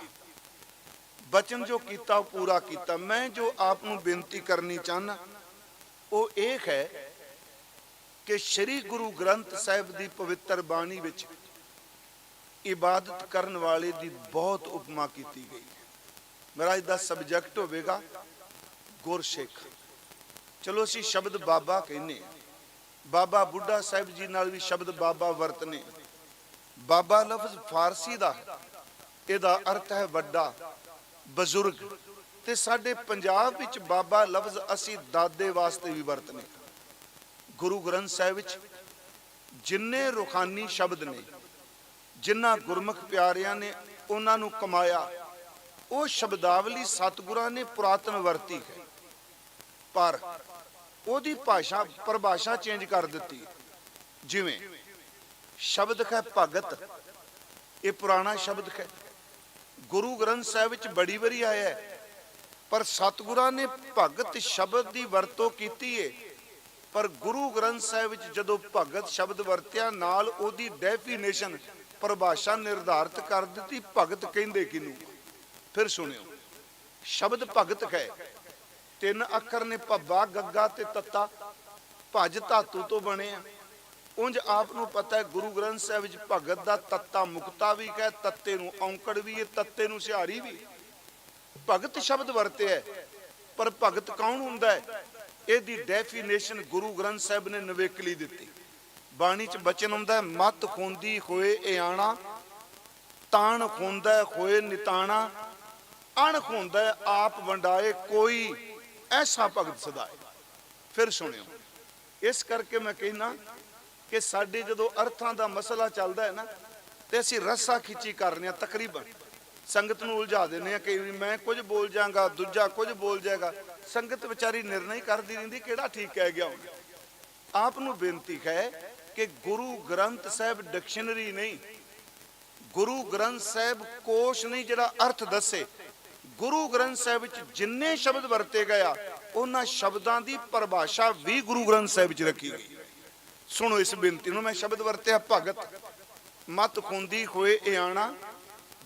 ਬਚਨ ਜੋ ਕੀਤਾ ਉਹ ਪੂਰਾ ਕੀਤਾ। ਮੈਂ ਜੋ ਆਪ ਨੂੰ ਬੇਨਤੀ ਕਰਨੀ ਚਾਹਨਾ ਉਹ ਇਹ ਹੈ ਕਿ ਸ੍ਰੀ ਗੁਰੂ ਗ੍ਰੰਥ ਸਾਹਿਬ ਦੀ ਪਵਿੱਤਰ ਬਾਣੀ ਵਿੱਚ ਇਬਾਦਤ ਕਰਨ ਵਾਲੇ ਦੀ ਬਹੁਤ ਉਪਮਾ ਕੀਤੀ ਗਈ ਹੈ। ਮੇਰਾ ਅੱਜ ਦਾ ਸਬਜੈਕਟ ਹੋਵੇਗਾ ਗੁਰਸਿੱਖ। ਚਲੋ ਅਸੀਂ ਸ਼ਬਦ ਬਾਬਾ ਕਹਿੰਦੇ ਹਾਂ, ਬਾਬਾ ਬੁੱਢਾ ਸਾਹਿਬ ਜੀ ਨਾਲ ਵੀ ਸ਼ਬਦ ਬਾਬਾ ਵਰਤਨੇ। ਬਾਬਾ ਲਫ਼ਜ਼ ਫਾਰਸੀ ਦਾ, ਇਹਦਾ ਅਰਥ ਹੈ ਵੱਡਾ, ਬਜ਼ੁਰਗ। ਤੇ ਸਾਡੇ ਪੰਜਾਬ ਵਿੱਚ ਬਾਬਾ ਲਫ਼ਜ਼ ਅਸੀਂ ਦਾਦੇ ਵਾਸਤੇ ਵੀ ਵਰਤਨੇ। ਗੁਰੂ ਗ੍ਰੰਥ ਸਾਹਿਬ ਵਿੱਚ ਜਿੰਨੇ ਰੂਹਾਨੀ ਸ਼ਬਦ ਨੇ, ਜਿਨ੍ਹਾਂ ਗੁਰਮੁਖ ਪਿਆਰਿਆਂ ਨੇ ਉਹਨਾਂ ਨੂੰ ਕਮਾਇਆ, ਉਹ ਸ਼ਬਦਾਵਲੀ ਸਤਿਗੁਰਾਂ ਨੇ ਪੁਰਾਤਨ ਵਰਤੀ ਹੈ, ਪਰ ਉਹਦੀ ਭਾਸ਼ਾ ਪਰਿਭਾਸ਼ਾ ਚੇਂਜ ਕਰ ਦਿੱਤੀ। ਜਿਵੇਂ ਸ਼ਬਦ ਹੈ ਭਗਤ, ਇਹ ਪੁਰਾਣਾ ਸ਼ਬਦ ਹੈ, ਗੁਰੂ ਗ੍ਰੰਥ ਸਾਹਿਬ ਵਿੱਚ ਬੜੀ ਵਾਰੀ ਆਇਆ ਹੈ, ਪਰ ਸਤਿਗੁਰਾਂ ਨੇ ਭਗਤ ਸ਼ਬਦ ਦੀ ਵਰਤੋਂ ਕੀਤੀ ਹੈ। ਪਰ ਗੁਰੂ ਗ੍ਰੰਥ ਸਾਹਿਬ ਵਿੱਚ ਜਦੋਂ ਭਗਤ ਸ਼ਬਦ ਵਰਤਿਆ, ਨਾਲ ਉਹਦੀ ਡੈਫੀਨੇਸ਼ਨ ਪਰਿਭਾਸ਼ਾ ਨਿਰਧਾਰਿਤ ਕਰ ਦਿੱਤੀ, ਭਗਤ ਕਹਿੰਦੇ ਕਿਹਨੂੰ। ਫਿਰ ਸੁਣਿਓ, ਸ਼ਬਦ ਭਗਤ ਹੈ, 3 ਅੱਖਰ ਨੇ, ਭੱਬਾ, ਗੱਗਾ ਤੇ ਤੱਤਾ। ਭਜ ਧਾਤੂ ਤੋਂ ਬਣੇ ਆ। ਉਂਝ ਆਪ ਨੂੰ ਪਤਾ ਹੈ ਗੁਰੂ ਗ੍ਰੰਥ ਸਾਹਿਬ ਵਿੱਚ ਭਗਤ ਦਾ ਤੱਤਾ ਮੁਕਤਾ ਵੀ ਹੈ, ਤੱਤੇ ਨੂੰ ਔਂਕੜ ਵੀ ਹੈ, ਤੱਤੇ ਨੂੰ ਸਿਹਾਰੀ ਵੀ। ਭਗਤ ਸ਼ਬਦ ਵਰਤਿਆ, ਪਰ ਭਗਤ ਕੌਣ ਹੁੰਦਾ ਹੈ ਇਹਦੀ ਡੈਫੀਨੇਸ਼ਨ ਗੁਰੂ ਗ੍ਰੰਥ ਸਾਹਿਬ ਨੇ ਨਵੇਕਲੀ ਦਿੱਤੀ। ਬਾਣੀ ਚ ਬਚਨ ਹੁੰਦਾ ਹੈ, ਮਤ ਖੁੰਦੀ ਹੋਏ ਇਆਣਾ, ਤਾਣ ਖੁੰਦਾ ਹੋਏ ਨਿਤਾਣਾ, ਅਣ ਖੁੰਦਾ ਆਪ ਵੰਡਾਏ ਕੋਈ, ਐਸਾ ਭਗਤ ਸਦਾਏ। ਫਿਰ ਸੁਣਿਓ, ਇਸ ਕਰਕੇ ਮੈਂ ਕਹਿਣਾ ਕਿ ਸਾਡੇ ਜਦੋਂ ਅਰਥਾਂ ਦਾ ਮਸਲਾ ਚੱਲਦਾ ਹੈ ਨਾ, ਤੇ ਅਸੀਂ ਰੱਸਾ ਖਿੱਚੀ ਕਰਨੇ ਆ, ਤਕਰੀਬਨ ਸੰਗਤ ਨੂੰ ਉਲਝਾ ਦਿੰਦੇ ਆ। ਕਈ ਵਾਰੀ ਮੈਂ ਕੁਝ ਬੋਲ ਜਾਗਾ, ਦੂਜਾ ਕੁਝ ਬੋਲ ਜਾਏਗਾ, ਸੰਗਤ ਵਿਚਾਰੀ ਨਿਰਣਾ ਹੀ ਕਰਦੀ ਰਹਿੰਦੀ ਕਿਹੜਾ ਠੀਕ ਕਹਿ ਗਿਆ ਹੁਣ। ਆਪ ਨੂੰ ਬੇਨਤੀ ਹੈ ਕਿ ਗੁਰੂ ਗ੍ਰੰਥ ਸਾਹਿਬ ਡਿਕਸ਼ਨਰੀ ਨਹੀਂ, ਗੁਰੂ ਗ੍ਰੰਥ ਸਾਹਿਬ ਕੋਸ਼ ਨਹੀਂ ਜਿਹੜਾ ਅਰਥ ਦੱਸੇ। ਗੁਰੂ ਗ੍ਰੰਥ ਸਾਹਿਬ ਵਿੱਚ ਜਿੰਨੇ ਸ਼ਬਦ ਵਰਤੇ ਗਿਆ, ਉਹਨਾਂ ਸ਼ਬਦਾਂ ਦੀ ਪਰਿਭਾਸ਼ਾ ਵੀ ਗੁਰੂ ਗ੍ਰੰਥ ਸਾਹਿਬ ਵਿੱਚ ਰੱਖੀ ਗਈ। ਸੁਣੋ ਇਸ ਬੇਨਤੀ ਨੂੰ। ਮੈਂ ਸ਼ਬਦ ਵਰਤਿਆ ਭਗਤ, ਮਤ ਖੁੰਦੀ ਹੋਏ ਇਆਣਾ,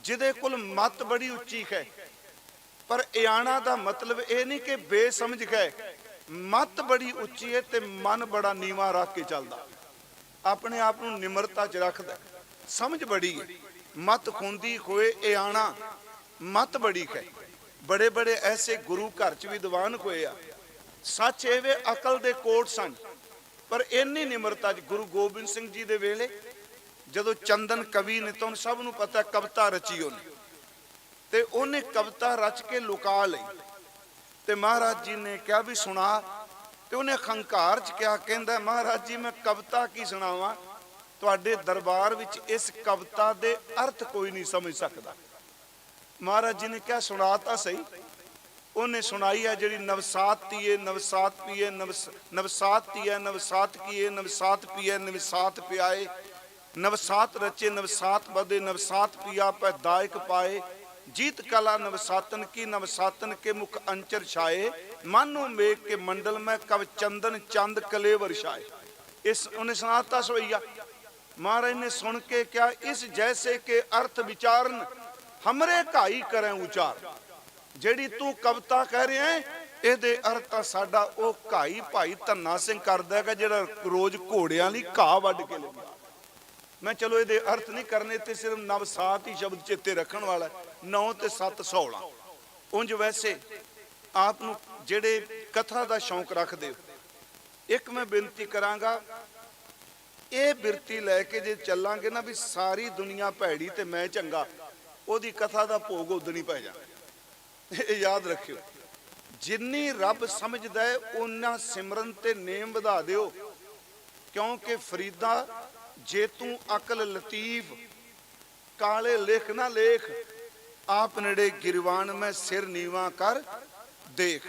ਜਿਹਦੇ ਕੋਲ ਮਤ ਬੜੀ ਉੱਚੀ ਹੈ, ਪਰ ਇਆਣਾ ਦਾ ਮਤਲਬ ਇਹ ਨਹੀਂ ਕਿ ਬੇਸਮਝ ਹੈ। ਮਤ ਬੜੀ ਉੱਚੀ ਹੈ ਤੇ ਮਨ ਬੜਾ ਨੀਵਾਂ ਰੱਖ ਕੇ ਚੱਲਦਾ, ਆਪਣੇ ਆਪ ਨੂੰ ਨਿਮਰਤਾ 'ਚ ਰੱਖਦਾ, ਸਮਝ ਬੜੀ ਹੈ। ਮਤ ਖੁੰਦੀ ਹੋਏ ਇਆਣਾ, ਮਤ ਬੜੀ ਹੈ। ਬੜੇ ਬੜੇ ਐਸੇ ਗੁਰੂ ਘਰ 'ਚ ਵੀ ਦੀਵਾਨ ਹੋਏ ਆ, ਸੱਚ ਇਹ ਵੇ ਅਕਲ ਦੇ ਕੋਟ ਸਨ, ਪਰ ਇੰਨੀ ਨਿਮਰਤਾ 'ਚ। ਗੁਰੂ ਗੋਬਿੰਦ ਸਿੰਘ ਜੀ ਦੇ ਵੇਲੇ ਜਦੋਂ ਚੰਦਨ ਕਵੀ ਨੇ, ਤੁਹਾਨੂੰ ਸਭ ਨੂੰ ਪਤਾ ਕਵਿਤਾ ਰਚੀ ਉਹਨੇ, ਤੇ ਉਹਨੇ ਕਵਿਤਾ ਰਚ ਕੇ ਲੁਕਾ ਲਈ, ਤੇ ਮਹਾਰਾਜ ਜੀ ਨੇ ਕਿਹਾ ਵੀ ਸੁਣਾ, ਤੇ ਉਹਨੇ ਖੰਕਾਰ 'ਚ ਕਿਹਾ, ਕਹਿੰਦਾ ਮਹਾਰਾਜ ਜੀ ਮੈਂ ਕਵਿਤਾ ਕੀ ਸੁਣਾਵਾਂ, ਤੁਹਾਡੇ ਦਰਬਾਰ ਵਿੱਚ ਇਸ ਕਵਿਤਾ ਦੇ ਅਰਥ ਕੋਈ ਨਹੀਂ ਸਮਝ ਸਕਦਾ। ਮਹਾਰਾਜ ਜੀ ਨੇ ਕਿਹਾ ਸੁਣਾ ਤਾਂ ਸਹੀ। ਉਹਨੇ ਸੁਣਾਈ ਹੈ ਜਿਹੜੀ ਨਵਸਾਤ ਤੀਏ ਨਵਸਾਤ ਪੀਏ, ਨਵਸਾਤ ਤੀਏ ਨਵਸਾਤ ਕੀਏ, ਨਵਸਾਤ ਪੀਏ ਨਵਸਾਤ ਪਿਆਏ, ਨਵਸਾਤ ਰਚੇ ਨਵਸਾਤ ਬਦੇ, ਨਵਸਾਤ ਪਿਆ ਪੈ ਦਾਇਕ ਪਾਏ, जीत कला नवसातन की नवसातन के मुख अंचर छाए, मानो मेघ के मंडल में कव चंदन चंद कलेवर छाए। इस उन्हें सुनाता सोइया महाराज ने सुन के क्या, इस जैसे के अर्थ विचारन हमरे काई करें उचार। जेड़ी तू कविता कह रहे हैं ਇਹਦੇ ਅਰਥ ਤਾਂ ਸਾਡਾ ਉਹ ਘਾਈ ਭਾਈ ਧੰਨਾ ਸਿੰਘ ਕਰਦਾ ਹੈਗਾ ਜਿਹੜਾ ਰੋਜ਼ ਘੋੜਿਆਂ ਲਈ ਘਾਹ ਵੱਢ ਕੇ ਲਿਆਉਂਦਾ। ਮੈਂ ਚਲੋ ਇਹਦੇ ਅਰਥ ਨਹੀਂ ਕਰਨੇ, ਤੇ ਸਿਰਫ ਨਵਸਾਤ ਹੀ ਸ਼ਬਦ ਚੇਤੇ ਰੱਖਣ ਵਾਲਾ, 9 ਤੇ 7 16। ਉਂਝ ਵੈਸੇ ਆਪ ਨੂੰ ਜਿਹੜੇ ਕਥਾ ਦਾ ਸ਼ੌਂਕ ਰੱਖਦੇ ਹੋ, ਇੱਕ ਮੈਂ ਬੇਨਤੀ ਕਰਾਂਗਾ, ਇਹ ਬਿਰਤੀ ਲੈ ਕੇ ਜੇ ਚੱਲਾਂਗੇ ਨਾ ਵੀ ਸਾਰੀ ਦੁਨੀਆ ਭੈੜੀ ਤੇ ਮੈਂ ਚੰਗਾ, ਉਹਦੀ ਕਥਾ ਦਾ ਭੋਗ ਉਦਣ ਹੀ ਪੈ ਜਾਣਾ। ਇਹ ਯਾਦ ਰੱਖਿਓ, ਜਿੰਨੀ ਰੱਬ ਸਮਝਦਾ ਹੈ ਉਹਨਾਂ ਸਿਮਰਨ ਤੇ ਨੇਮ ਵਧਾ ਦਿਓ। ਕਿਉਂਕਿ ਫਰੀਦਾ ਜੇ ਤੂੰ ਅਕਲ ਲਤੀਫ, ਕਾਲੇ ਲਿਖ ਨਾ ਲੇਖ, ਆਪ ਨੇੜੇ ਗਿਰਵਾਨ ਮੈਂ ਸਿਰ ਨੀਵਾ ਕਰ ਦੇਖ।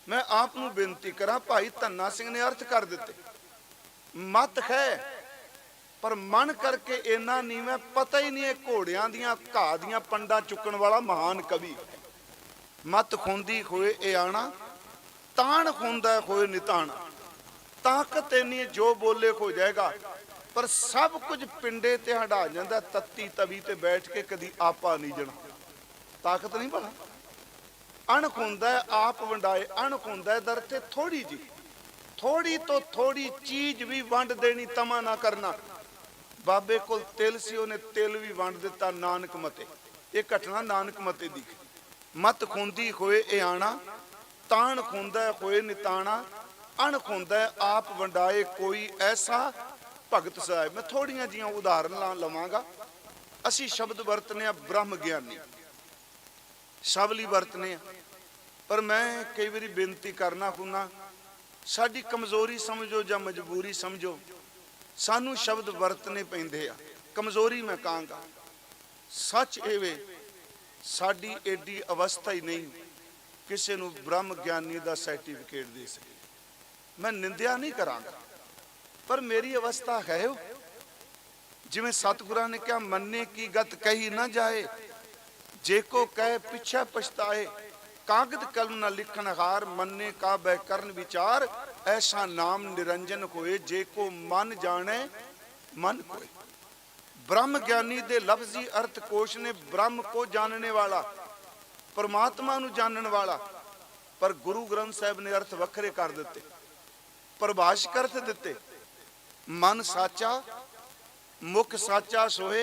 ਮੈਂ ਆਪ ਨੂੰ ਬੇਨਤੀ ਕਰਾਂ, ਭਾਈ ਧੰਨਾ ਸਿੰਘ ਨੇ ਅਰਥ ਕਰ ਦਿੱਤੇ। ਮਤ ਹੈ ਪਰ ਮਨ ਕਰਕੇ ਇੰਨਾ ਨੀਵਾਂ, ਪਤਾ ਹੀ ਨਹੀਂ ਇਹ ਘੋੜਿਆਂ ਦੀਆਂ ਘਾਹ ਦੀਆਂ ਪੰਡਾਂ ਚੁੱਕਣ ਵਾਲਾ ਮਹਾਨ ਕਵੀ। ਮਤ ਖੁੰਦੀ ਹੋਏ ਇਹ ਆਣਾ, ਤਾਣ ਖੁੰਦਾ ਹੋਏ ਨਿਤਾਣਾ। ਤਾਕਤ ਇੰਨੀ ਜੋ ਬੋਲੇ ਹੋ ਜਾਏਗਾ, ਪਰ ਸਭ ਕੁਝ ਪਿੰਡੇ ਤੇ ਹਟਾ ਜਾਂਦਾ। ਤੱਤੀ ਤਵੀ ਤੇ ਬੈਠ ਕੇ ਕਦੀ ਆਪਾ ਨਹੀਂ ਜਣਾ, ਤਾਕਤ ਨਹੀਂ ਭਲਾ। ਅਣਖ ਹੁੰਦਾ ਆਪ ਵੰਡਾਏ, ਅਣਖ ਹੁੰਦਾ ਦਰ ਤੇ ਥੋੜੀ ਜੀ, ਥੋੜੀ ਤੋਂ ਥੋੜੀ ਚੀਜ਼ ਵੀ ਵੰਡ ਦੇਣੀ, ਤਮਾ ਨਾ ਕਰਨਾ। ਬਾਬੇ ਕੋਲ ਤਿਲ ਸੀ, ਉਹਨੇ ਤਿਲ ਵੀ ਵੰਡ ਦਿੱਤਾ ਨਾਨਕ ਮਤੇ। ਇਹ ਘਟਨਾ ਨਾਨਕ ਮਤੇ ਦੀ। ਮਤ ਖੁੰਦੀ ਹੋਏ ਇਹ ਆਣਾ, ਤਾਣ ਖੁੰਦਾ ਹੋਏ ਨਿਤਾਣਾ। ਅਣਖ ਹੁੰਦਾ ਆਪ ਵੰਡਾਏ ਕੋਈ ਐਸਾ ਭਗਤ ਸਾਹਿਬ। ਮੈਂ ਥੋੜੀਆਂ ਜੀਆਂ ਉਦਾਹਰਨ ਲਵਾਂਗਾ। ਅਸੀਂ ਸ਼ਬਦ ਵਰਤਨੇ ਆ ਬ੍ਰਹਮ ਗਿਆਨੀ, ਸ਼ਬਲੀ ਵਰਤਨੇ ਆ, ਪਰ ਮੈਂ ਕਈ ਵਾਰੀ ਬੇਨਤੀ ਕਰਨਾ ਹੁੰਨਾ, ਸਾਡੀ ਕਮਜ਼ੋਰੀ ਸਮਝੋ ਜਾਂ ਮਜਬੂਰੀ ਸਮਝੋ, ਸਾਨੂੰ ਸ਼ਬਦ ਵਰਤਨੇ ਪੈਂਦੇ ਆ। ਕਮਜ਼ੋਰੀ ਮੈਂ ਕਹਾਂਗਾ, ਸੱਚ ਇਹ ਵੇ ਸਾਡੀ ਏਡੀ ਅਵਸਥਾ ਹੀ ਨਹੀਂ ਕਿਸੇ ਨੂੰ ਬ੍ਰਹਮ ਗਿਆਨੀ ਦਾ ਸਰਟੀਫਿਕੇਟ ਦੇ ਸਕੇ। ਮੈਂ ਨਿੰਦਿਆ ਨਹੀਂ ਕਰਾਂਗਾ, ਪਰ ਮੇਰੀ ਅਵਸਥਾ ਹੈ ਉਹ। ਜਿਵੇਂ ਸਤਿਗੁਰਾਂ ਨੇ ਕਿਹਾ, ਮੰਨੇ ਕੀ ਗਤ ਕਹੀ ਨਾ ਜਾਏ, ਜੇ ਕੋ ਕਹੇ ਪਿੱਛੇ ਪਛਤਾਏ। ਕਾਗਦ ਕਲਮ ਨਾ ਲਿਖਣ ਹਾਰ, ਮੰਨੇ ਕਾ ਬਹਿ ਕਰਨ ਵਿਚਾਰ। ਐਸਾ ਨਾਮ ਨਿਰੰਜਨ ਹੋਏ, ਜੇ ਕੋ ਮਨ ਜਾਣੇ ਮਨ ਕੋਏ। ब्रह्म ज्ञानी दे लफ्जी अर्थ कोश ने ब्रह्म को जानने वाला, परमात्मा नू जानने वाला। पर गुरु ग्रंथ साहिब ने अर्थ वखरे कर दिते, परिभाषिक अर्थ दिते। मन साचा मुख साचा सोए,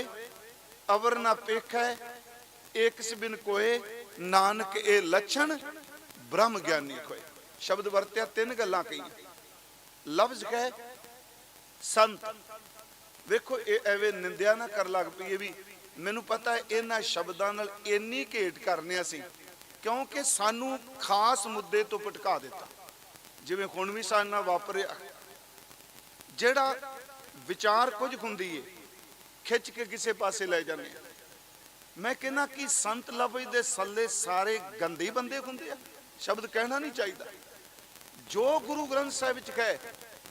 अवर ना पेखै एक बिन कोए। नानक ए लक्षण ब्रह्म ज्ञानी खोए। शब्द वरत्या तीन गल्लां कही। लफ्ज कहे संत, ਵੇਖੋ ਇਹ ਐਵੇਂ ਨਿੰਦਿਆ ਨਾ ਕਰ ਲੱਗ ਪਈ। ਇਹ ਵੀ ਮੈਨੂੰ ਪਤਾ ਹੈ ਇਹਨਾਂ ਸ਼ਬਦਾਂ ਨਾਲ ਇੰਨੀ ਘੇਟ ਕਰਨੇ ਅਸੀਂ, ਕਿਉਂਕਿ ਸਾਨੂੰ ਖਾਸ ਮੁੱਦੇ ਤੋਂ ਭਟਕਾ ਦਿੱਤਾ। ਜਿਵੇਂ ਹੁਣ ਵੀ ਸਾਡੇ ਨਾਲ ਵਾਪਰਿਆ, ਜਿਹੜਾ ਵਿਚਾਰ ਕੁਝ ਹੁੰਦੀ ਏ ਖਿੱਚ ਕੇ ਕਿਸੇ ਪਾਸੇ ਲੈ ਜਾਂਦੇ ਆ। ਮੈਂ ਕਹਿੰਦਾ ਕਿ ਸੰਤ ਲਫ਼ਜ਼ ਦੇ ਸੱਲੇ ਸਾਰੇ ਗੰਦੇ ਬੰਦੇ ਹੁੰਦੇ ਆ, ਸ਼ਬਦ ਕਹਿਣਾ ਨਹੀਂ ਚਾਹੀਦਾ। ਜੋ ਗੁਰੂ ਗ੍ਰੰਥ ਸਾਹਿਬ ਵਿੱਚ ਕਹੇ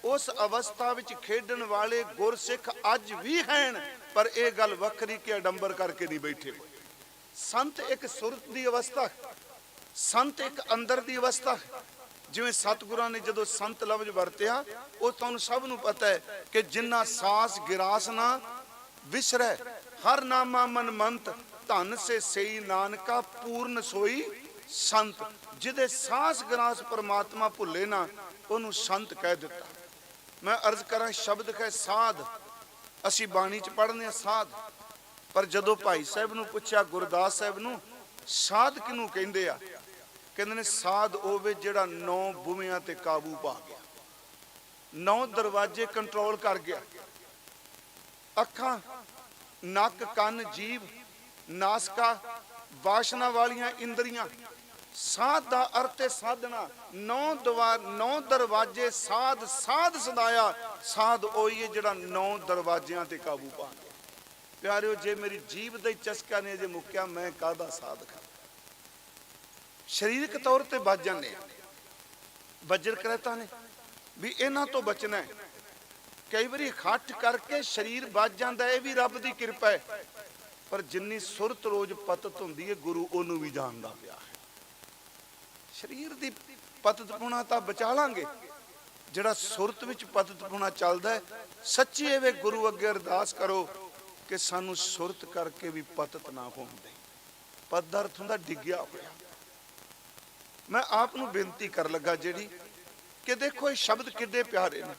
उस अवस्था विच खेडन वाले गुरसिख अज भी हैं, पर यह गल वखरी के अडंबर करके नहीं बैठे। संत एक सुरत की अवस्था, संत एक अंदर की अवस्था। जिवें सतगुरां ने जदों संत लफ्ज वरतिया, वो तुहानूं सब नूं पता है कि जिन्ना सास गिरास ना विसरै, हर नामा मन मंत, धन से सही नानका पूर्ण सोई संत। जिदे सास गिरास परमात्मा भुले ना, उहनूं संत कह दिता। मैं अर्ज करा शब्द है साध, असी बाणी च पढ़ने साध, पर जदों भाई साहब नूं पुछया गुरदास साहब नूं साध किनूं कहंदे आ, कहंदे ने साध होवे जिहड़ा 9 बुमियां ते काबू पा गया, 9 दरवाजे कंट्रोल कर गया। अखां नक कन जीभ नासका वासना वालियां इंद्रियां। साध का अर्थ है साधना। 9 दरवाजे साध साध सदाया। साध ओही है जिहड़ा 9 दरवाजियां ते काबू पा गया। प्यारिओ जे मेरी जीभ दा चस्का ने जे मुक्या, मैं काहदा साध कर। शरीरक तौर ते बच जाने वज्र करता ने भी इन्हां तो बचना है। कई बारी खट करके शरीर बच जाता है, भी रब की कृपा है। पर जिन्नी सुरत रोज पतत हुंदी है, गुरु ओनू भी जानदा पिया है। शरीर की पततपुणा तो बचा लांगे, जिहड़ा सुरत विच पततपुणा चलदा है। सच्ची एवे गुरु अगे अरदास करो कि सानू सुरत करके भी पतत ना होण दे। पत दा अर्थ हुंदा डिग्गिया होया। मैं आप ਨੂੰ ਬੇਨਤੀ ਕਰ ਲੱਗਾ ਜਿਹੜੀ ਕਿ ਦੇਖੋ ਇਹ ਸ਼ਬਦ ਕਿੰਨੇ ਪਿਆਰੇ ਨੇ,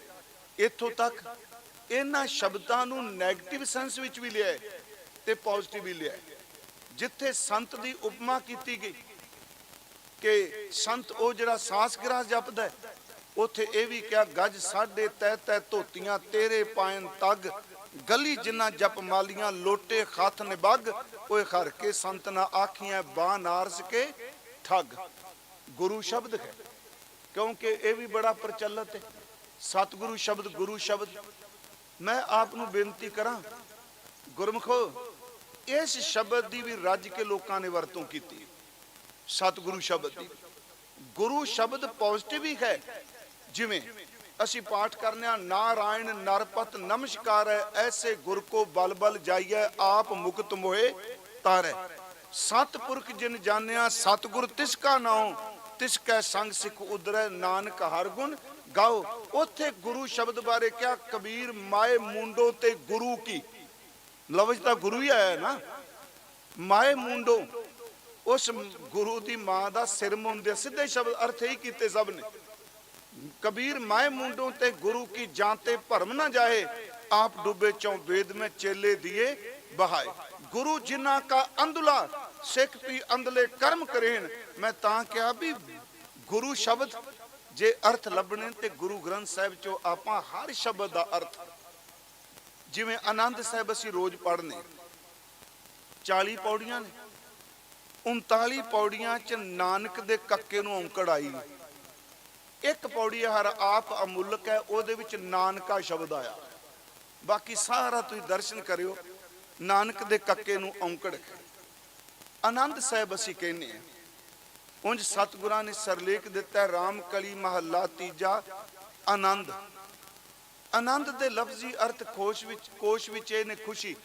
ਇੱਥੋਂ ਤੱਕ ਇਹਨਾਂ ਸ਼ਬਦਾਂ ਨੂੰ ਨੈਗੇਟਿਵ ਸੈਂਸ ਵਿੱਚ ਵੀ ਲਿਆ ਤੇ ਪੋਜ਼ਿਟਿਵ ਵੀ ਲਿਆ। ਜਿੱਥੇ ਸੰਤ ਦੀ ਉਪਮਾ ਕੀਤੀ ਗਈ ਕਿ ਸੰਤ ਉਹ ਜਿਹੜਾ ਸਾਸ ਗ੍ਰਾਸ ਜਪਦਾ ਹੈ, ਉੱਥੇ ਇਹ ਵੀ ਕਿਹਾ ਗੱਜ ਸਾਢੇ ਤੈ ਤੈ ਧੋਤੀਆਂ ਤੇਰੇ ਪਾਇਨ ਤੱਗ, ਗਲੀ ਜਿੰਨਾ ਜਪ ਮਾਲੀਆਂ ਲੋਟੇ ਖਾਤ ਨਿਬੱਗ, ਓਏ ਖਰ ਕੇ ਸੰਤ ਨਾ ਆਖੀਆਂ ਬਾਂ ਨਾਰਸ ਕੇ ਠੱਗ। ਗੁਰੂ ਸ਼ਬਦ ਹੈ, ਕਿਉਂਕਿ ਇਹ ਵੀ ਬੜਾ ਪ੍ਰਚਲਿਤ ਹੈ ਸਤਿਗੁਰੂ ਸ਼ਬਦ, ਗੁਰੂ ਸ਼ਬਦ। ਮੈਂ ਆਪ ਨੂੰ ਬੇਨਤੀ ਕਰਾਂ ਗੁਰਮਖੋ, ਇਸ ਸ਼ਬਦ ਦੀ ਵੀ ਰੱਜ ਕੇ ਲੋਕਾਂ ਨੇ ਵਰਤੋਂ ਕੀਤੀ ਸਤਿਗੁਰੂ ਸ਼ਬਦ ਦੀ। ਗੁਰੂ ਸ਼ਬਦ ਪੋਜ਼ਿਟਿਵ ਹੀ ਹੈ, ਜਿਵੇਂ ਅਸੀਂ ਪਾਠ ਕਰਨੇ ਆ ਨਾਰਾਇਣ ਨਰਪਤ ਨਮਸਕਾਰ ਹੈ, ਐਸੇ ਗੁਰ ਕੋ ਬਲ ਬਲ ਜਾਈਐ ਆਪ ਮੁਕਤ ਮੋਏ ਤਾਰੈ। ਸਤਿਪੁਰਖ ਜਿਨ ਜਾਣਿਆ ਸਤਿਗੁਰ ਤਿਸ ਕਾ ਨਾਉ, ਤਿਸ ਕੈ ਸੰਗ ਸਿੱਖ ਉਦਰੈ ਨਾਨਕ ਹਰ ਗੁਣ ਗਾਓ। ਉੱਥੇ ਗੁਰੂ ਸ਼ਬਦ ਬਾਰੇ ਕਿਹਾ ਕਬੀਰ ਮਾਏ ਮੁੰਡੋ ਤੇ ਗੁਰੂ ਕੀ, ਲਫ਼ਜ਼ ਤਾਂ ਗੁਰੂ ਹੀ ਆਇਆ ਨਾ, ਮਾਏ ਮੁੰਡੋ ਉਸ ਗੁਰੂ ਦੀ ਮਾਂ ਦਾ ਸਿਰ ਮੁੰਡੇ, ਸਿੱਧੇ ਸ਼ਬਦ ਅਰਥ ਹੀ ਕੀਤੇ ਸਭ ਨੇ। कबीर माए मुंडों ते गुरु की जानते भरम न जाए, आप डूबे चौं वेद में चेले दिए बहाए। गुरु जिन्ना का अंधुला सिख भी अंधले कर्म करेन। मैं तां क्या भी गुरु शब्द जे अर्थ लभने ते गुरु ग्रंथ साहिब चो आपां हर शब्द दा अर्थ, जिवें आनंद साहिब असीं रोज पढ़ने 40 पौड़ियां ने, 39 पौड़ियां च नानक दे कक्के नूं औंकड़ आई। एक पौड़ी हर आप अमुलक है, ਉਹਦੇ ਵਿੱਚ ਨਾਨਕਾ ਸ਼ਬਦ ਆਇਆ। ਬਾਕੀ ਸਾਰਾ ਤੁਸੀਂ ਦਰਸ਼ਨ ਕਰਿਓ ਨਾਨਕ ਦੇ ਕੱਕੇ ਨੂੰ ਔਂਕੜ। ਆਨੰਦ ਸਾਹਿਬ ਅਸੀਂ ਕਹਿੰਦੇ ਆ, ਉਂਝ ਸਤਿਗੁਰਾਂ ਨੇ ਸਰਲੇਖ ਦਿੱਤਾ ਰਾਮ ਕਲੀ ਮਹੱਲਾ ਤੀਜਾ ਆਨੰਦ। ਆਨੰਦ ਦੇ ਲਫ਼ਜ਼ੀ ਅਰਥ ਕੋਸ਼ ਵਿੱਚ ਇਹ ਨੇ ਖੁਸ਼ੀ,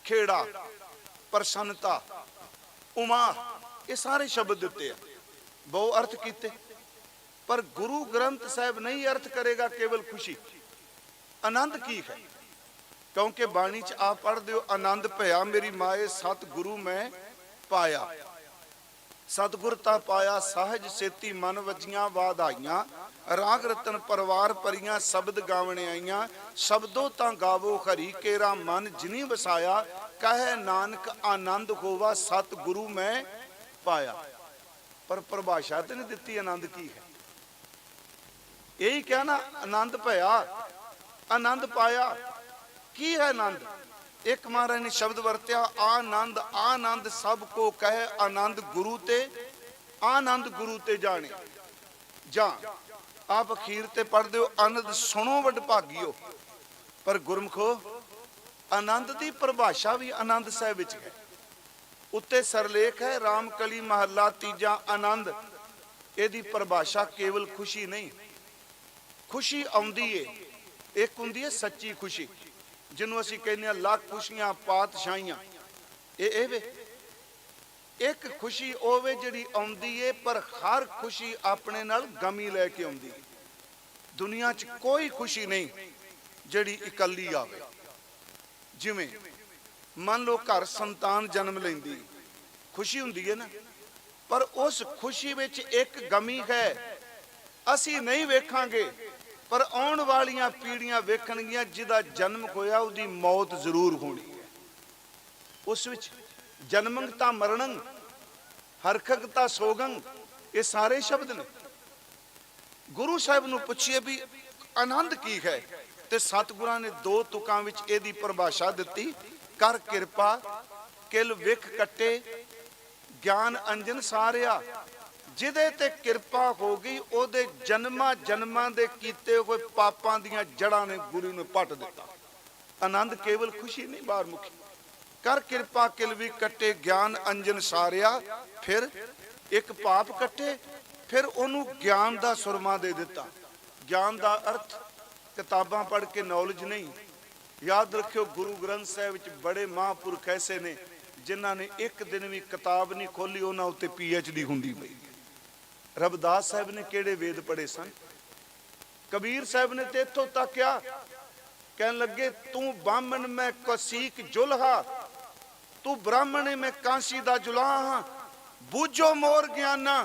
ਖੇੜਾ, ਪ੍ਰਸੰਨਤਾ, ਉਮਾ, ਇਹ ਸਾਰੇ ਸ਼ਬਦ ਦਿੱਤੇ ਆ, ਬਹੁ ਅਰਥ ਕੀਤੇ। पर गुरु ग्रंथ साहिब नहीं अर्थ करेगा केवल खुशी। आनंद की है, क्योंकि बाणी च आप पढ़ते हो आनंद भया मेरी माए सतगुरु मैं पाया। सतगुरता पाया सहज सेती मन वजियां वाधाइयां, राग रतन परिवार परियां शब्द गावने आईयां। शब्दों तां गावो हरी केरा मन जिनी वसाया, कहे नानक आनंद होवा सतगुरु मैं पाया। पर परिभाषा तो नहीं दिती आनंद की है, यही कहना आनंद भया आनंद पाया। की है आनंद? एक महाराज ने शब्द वरत्या आनंद। आनंद सब को कहे आनंद गुरु ते, आनंद गुरु ते जाने। जा आप अखीर ते पढ़ते हो आनंद सुनो वड भागियो। पर गुरमुखो आनंद की परिभाषा भी आनंद साहिब विच है। उत्ते सरलेख है राम कली महला तीजा आनंद। यदी परिभाषा केवल खुशी नहीं, खुशी आउंदी है, एक हुंदी है सच्ची खुशी जिन्हों असीं कहने लख खुशियां पातशाहियां। ये वे एक खुशी होवे जिहड़ी आउंदी है, पर हर खुशी अपने नाल गमी लैके आउंदी। दुनिया च कोई खुशी नहीं जिहड़ी इकल्ली आवे। जिवें मान लो घर संतान जन्म लैंदी, खुशी हुंदी है ना, पर उस खुशी विच एक गमी है, असीं नहीं वेखांगे पर आउण वालियां पीढ़ियां वेखणगियां जिहदा जन्म होया उहदी मौत जरूर होनी है। उस विच जन्मंग तां मरणंग, हरखग तां सोगंग, ये सारे शब्द ने। गुरु साहिब नूं पुछिए भी आनंद की है, ते सतगुरां ने दो तुकां विच इहदी परिभाषा दित्ती। कर किरपा किल विख कट्टे ज्ञान अंजन सारिया। जिदे ते किरपा हो गई ओदे जन्मा जन्मां दे कीते हुए पापां दियां जड़ां ने गुरु ने पट दिता। आनंद केवल खुशी नहीं बाहर मुखी। कर किरपा किल भी कट्टे ज्ञान अंजन सारिया। फिर एक पाप कट्टे, फिर ओनू ज्ञान दा सुरमा दे दिता। ज्ञान दा अर्थ किताबां पढ़ के नॉलेज नहीं। याद रखियो गुरु ग्रंथ साहिब विच बड़े महापुरख ऐसे ने जिन्हां ने एक दिन भी किताब नहीं खोली, उन्हां उत्ते PhD हुंदी पई। रविदास साहब ने केड़े वेद पढ़े सन? कबीर साहब ने ते इत्थों तक क्या कहन लगे, तू बामन मैं कसीक जुल्हा, तू ब्राह्मण मैं कांसी दा जुलाहा। बूझो मोर ज्ञाना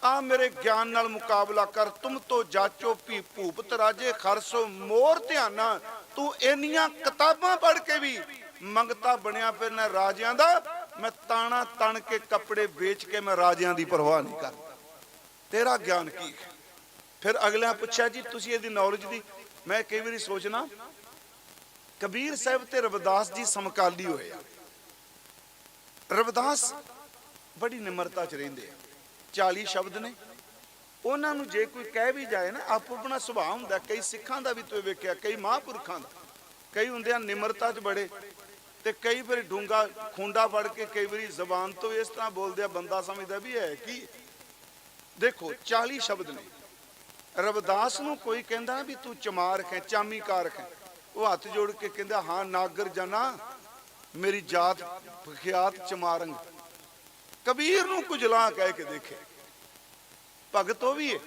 आ मेरे ज्ञान नाल मुकाबला कर, तुम तो जाचो भी भूपत राजे खरसो मोर ध्याना। तू इन्नियां किताबां पढ़ के भी मंगता बनया फिरना राजियां दा। मैं ताना तन के कपड़े बेच के मैं राजियां दी परवाह नहीं करता। तेरा ज्ञान की है? फिर अगले पूछा जी तुसी इहदी नॉलेज दी। मैं कई बारी सोचना कबीर साहब ते रविदास जी समकाली होए। रविदास बड़ी निमरता च रहिंदे, 40 शब्द ने। उन्होंने जे कोई कह भी जाए ना, आपो अपना सुभाव हुंदा। कई सिखां दा भी तुसीं वेखिया, कई महापुरखां दा, कई हुंदे निमरता च बड़े, ते कई फिर डूंगा खूंडा पढ़ के कई बारी जबान तो इस तरह बोलदे बंदा समझदा भी है कि। देखो 40 शब्द ने। रविदास नूं कोई कहंदा भी तू चमारख है, चामीकारख है, वो हाथ जोड़ के कहंदा हाँ नागर जना मेरी जात प्रख्यात चमारंग। कबीर नूं कुजला कह के देखे, भगत वो भी है।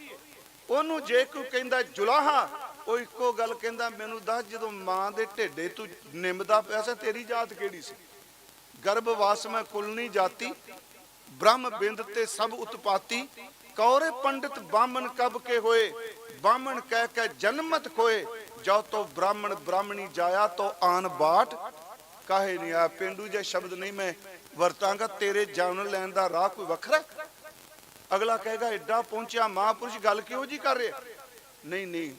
ओनू जे कोई कहंदा जुलाहा, वो इको गल कहंदा मैनू दस जदों मां दे ढिड्डे तू निमदा पिया सी तेरी जात केड़ी सी? गर्भवास में कुलनी जाती, ब्रह्म बिंद ते सब उत्पाती। कौरे पंडित बामन कब के होए, बामन कह के जन्मत खोए। जो तो ब्राह्मण ब्राह्मणी जाया तो आन बाट काहे नहीं आया। पेंडू जे शब्द नहीं मैं वरतांगा, तेरे जान लैन दा राह कोई वखरा। अगला कहेगा एडा पहुंचा महापुरुष गल क्यों जी कर रहे? नहीं नहीं,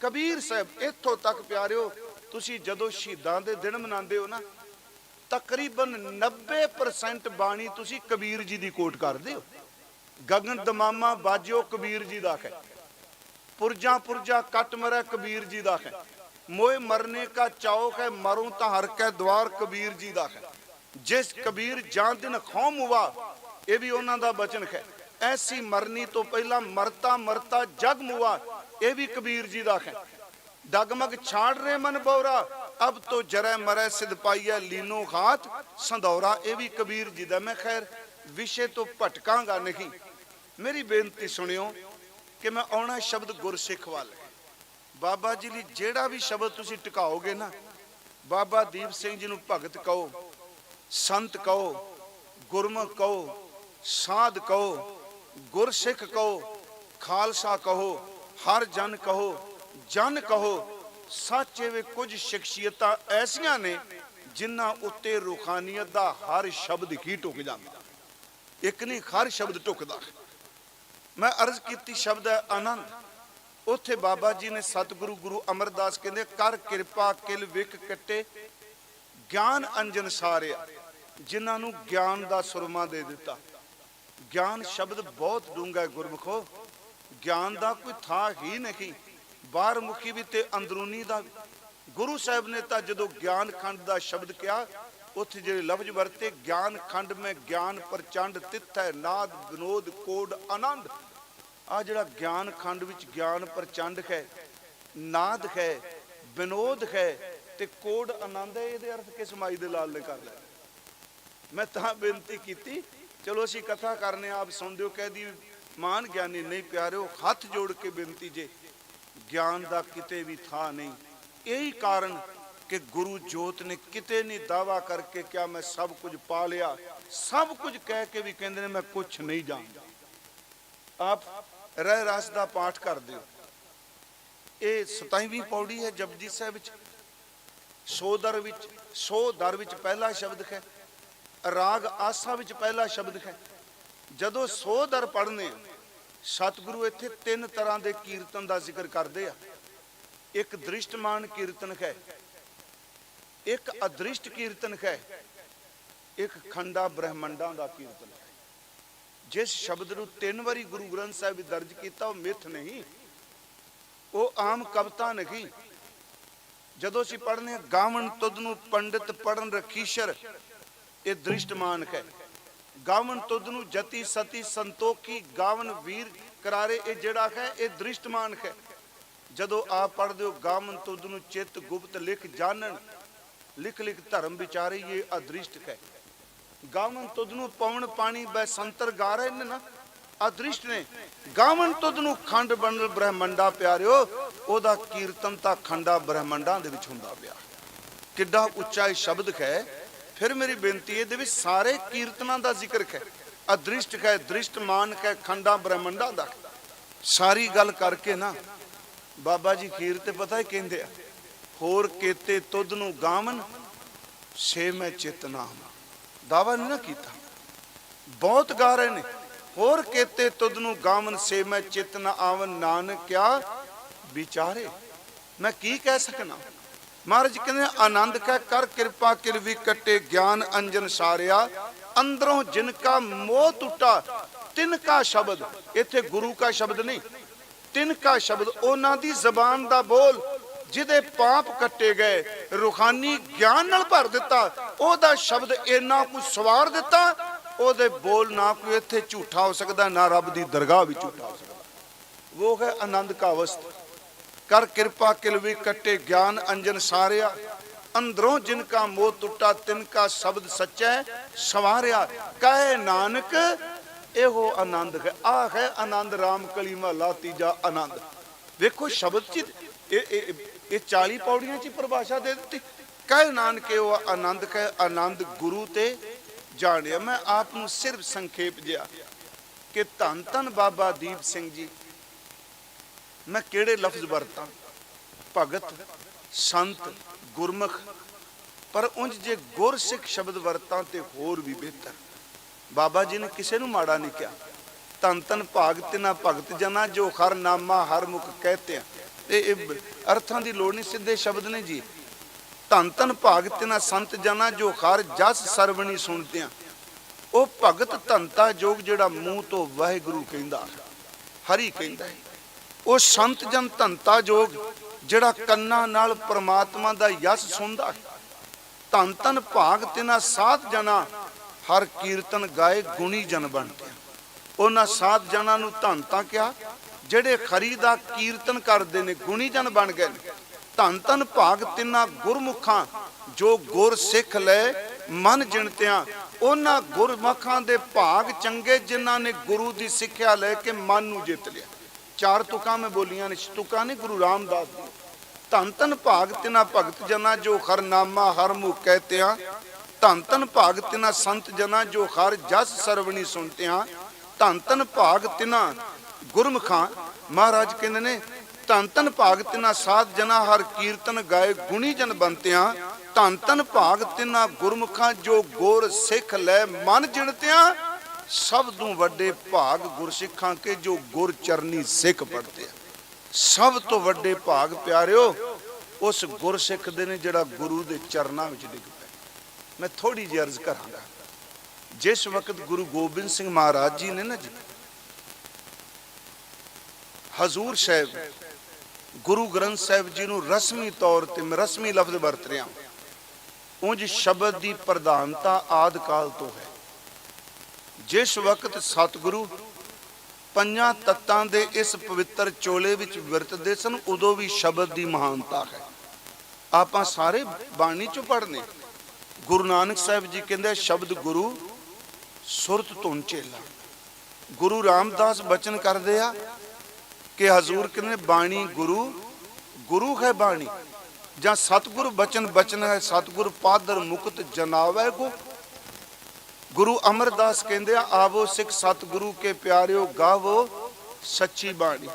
कबीर साहब इत्थों तक प्यारिओ, तुसी जदों शहीदां दे दिन मनांदे हो ना, तकरीबन 90% बाणी तुसी कबीर जी दी कोट करदे हो। गगन दमामा बाजियो कबीर जी दा है, पुरजा पुरजा कट मरै कबीर जी दा है, मोए मरने का चौक है मरूं ता हर के द्वार कबीर जी दा है। जिस कबीर जान दिन खौम हुआ, यह भी उन्हां दा बचन है। ऐसी मरनी तो पहला मरता मरता जग मुआ, यह भी कबीर जी दा है। डगमग छाड़ रहे मन बोरा, अब तो जरै मरै सिद्ध पाइया लीनो हाथ संदौरा, यह भी कबीर जी दा। मैं खैर विषय तो भटकांगा नहीं, मेरी बेनती सुनियो कि मैं आना शब्द गुरसिख वाल। बाबा जी लिए जेड़ा भी शब्द तुसी टिकाओगे ना, बाबा दीप सिंह जी नूं भगत कहो, संत कहो, गुरमुख कहो, साध कहो, गुरसिख कहो, खालसा कहो, हर जन कहो, जन कहो। सच वे कुछ शख्सियत ऐसियां ने जिन्हां उत्ते रूहानियत दा हर शब्द ही टुक जांदा, एक नहीं हर शब्द टुकदा। मैं अर्ज की शब्द है आनंद। उत्थे बाबा जी ने सतगुरु गुरु अमरदास कहते कर किरपा किल विक कट्टे ज्ञान अंजन सारिया, जिन्होंने ज्ञान का सुरमा दे दिता। ज्ञान शब्द बहुत डूंगा है गुरमुखो, ज्ञान का कोई था ही नहीं। बाहर मुखी भी ते अंदरूनी का। गुरु साहब ने तो जो ज्ञान खंड का शब्द कहा, उत्थे जो लफ्ज वरते ज्ञान खंड में ज्ञान प्रचंड तिथ है नाद विनोद कोड आनंद। आ जड़ा ज्ञान खंड विच ज्ञान प्रचंड है, नाद है, विनोद है ते कोड आनंद है। ये अर्थ किस माई दे लाल ने कर लिया। मैं तां बेनती की, चलो असी कथा करने आप सुन दो, कह दी मान ज्ञानी नहीं प्यारे, हाथ जोड़ के बेनती जे ज्ञान का किते भी था नहीं। यही कारण कि गुरु जोत ने किते नहीं दावा करके क्या मैं सब कुछ पा लिया, सब कुछ कह के भी कहते मैं कुछ नहीं जानता। आप रह रस का पाठ कर दो। ये 27वीं पौड़ी है जपजी साहब विच। सो दर विच पहला शब्द है, राग आसा विच पहला शब्द है। जदों सो दर पढ़ने सतगुरु इत्थे 3 तरह के कीर्तन का जिक्र करते हैं। एक दृष्टमान कीर्तन है, एक अदृष्ट कीर्तन है, एक खंडा ब्रह्मंडा का कीर्तन है। जिस शब्द नूं 3 वारी गुरु ग्रंथ साहब दर्ज किया वो मिथ नहीं, वो आम कविता नहीं। जदों असीं पढ़ने गावन तुद नूं पंडित पढ़न रखीशर, ये दृष्टमान है। गावन तुद नूं जति सती संतोखी गावन वीर करारे, ये जड़ा है ये दृष्टमान है। जदों आप पढ़ते हो गावन तुद नूं चित गुप्त लिख जानन, लिख लिख धर्म विचारे, ये अदृष्ट है। गावन तुद नूं पवन पानी बैसंतर गा रहे ने ना, अदृष्ट ने। गावन तुद नूं खंड बनल ब्रह्मंडा प्यारिओ, ओदा कीर्तन तां खंडा ब्रह्मंडा दे विच हुंदा पिया। किड्डा उच्चा शब्द है। फिर मेरी बेनती है सारे कीर्तना का जिक्र है। अदृष्ट कह दृष्ट मान कह खंडा ब्रह्मंडा दा सारी गल करके ना बाबा जी खीर ते पता है कहंदे आ होर केते तुद नूं गावन से मैं चित नाम दावा नहीं ना कीता बहुत गा रहे ने होर केते तुद नूं गावन से मैं चित न आवन नानक क्या विचारे मैं की कह सकना महाराज कहते आनंद कह कर कृपा किरवी कटे ज्ञान अंजन सारिया अंदरों जिनका मोह टूटा तिनका शब्द इत्थे गुरु का शब्द नहीं तिनका शब्द उन्हां दी जबान दा बोल जिदे पाप कट्टे गए रूहानी ज्ञान नाल भर दिता ओदा शब्द इन्ना कुछ सवार दिता ओदे बोल ना कोई इत्थे झूठा हो सकदा ना रब दी दरगाह भी झूठा हो सकदा वो है आनंद का अवस्था कर कृपा किलवी कट्टे ज्ञान अंजन सारिया अंदरों जिनका मोह टूटा तिनका शब्द सच्चा है सवारिया कहे नानक एहो आनंद है आ है आनंद राम कली महला तीजा आनंद देखो शब्द च ये 40 पौड़ियां च परिभाषा दे दी कहे नानक एहो आनंद कहे आनंद गुरु ते जानिया मैं आप नूं सिर्फ संखेप जिहा कि धन धन बाबा दीप सिंह जी मैं केड़े लफ्ज वरतां भगत संत गुरमुख पर उंज जे गुर सिख शब्द वरतां ते होर भी बेहतर बाबा जी ने किसी नूं माड़ा नहीं कहा धन धन भागत ना भगत जना जो हर नामा हर मुख कहते हैं अर्थां दी लोड़ नहीं सीधे शब्द ने जी धन धन भागत ना संत जना जो हर जस सरवणी सुनते हैं वो भगत धनता जोग जिहड़ा मूँह तो वाहिगुरू कहंदा हरि कहंदा है वो संत जन धनता जोग जिहड़ा कन्ना नाल परमात्मा दा यस सुनदा धन धन भाग तिना साध जना हर कीर्तन गाए गुणी जन बनते उन्हां साध जना नूं धनता कहा जिहड़े खरी दा कीर्तन करदे ने गुणी जन बन गए धन धन भाग तिना गुरमुखां जो गुर सिख ले मन जिणतियां उन्हां गुरमुखां दे भाग चंगे जिन्हां ने गुरु दी सिक्ख्या लैके मन नूं जित लिया चार तुकां में बोलियां ने तुकां ने गुरु रामदास दी धन धन भाग तिना भगत जना जो हर नामा हर मुख कहते हैं धन धन भाग तिना संत जना जो हर जस सरवणी सुनते हैं धन धन भाग तिना गुरमुखां महाराज कहते ने धन धन भाग तिना साध जना हर कीर्तन गाए गुणी जन बनते हैं धन धन भाग तिना गुरमुखां जो गुर सिख लै मन जिणतियां सब तो वड्डे भाग गुरसिखां के जो गुर चरनी सिख पढ़ते हैं सब तो वड्डे भाग प्यारिओ उस गुरसिख दे ने जिहड़ा गुरु दे चरनां विच डिग पिया मैं थोड़ी जी अर्ज करांगा जिस वक्त गुरु गोबिंद सिंह महाराज जी ने ना जी हजूर साहब गुरु ग्रंथ साहब जी नूं रस्मी तौर ते मैं रस्मी लफ्ज वरत रहा उंज शब्द की प्रधानता आदि काल तो है जिस वक्त सतगुरु पंजां तत्तां दे इस पवित्र चोले विच वरतदे सन उदों भी शब्द की महानता है आपां सारे बाणी चों पढ़ने गुरु नानक साहब जी कहंदे शब्द गुरु सुरत धुन चेला गुरु रामदास बचन करदे आ कि हजूर कहने बाणी गुरु गुरु है बाणी ਜਾਂ सतगुरु बचन बचन है सतगुरु पादर मुक्त जनावै गो गुरु अमरदास कहते आवो सिख सतगुरु के प्यारिओ गावो सच्ची बाणी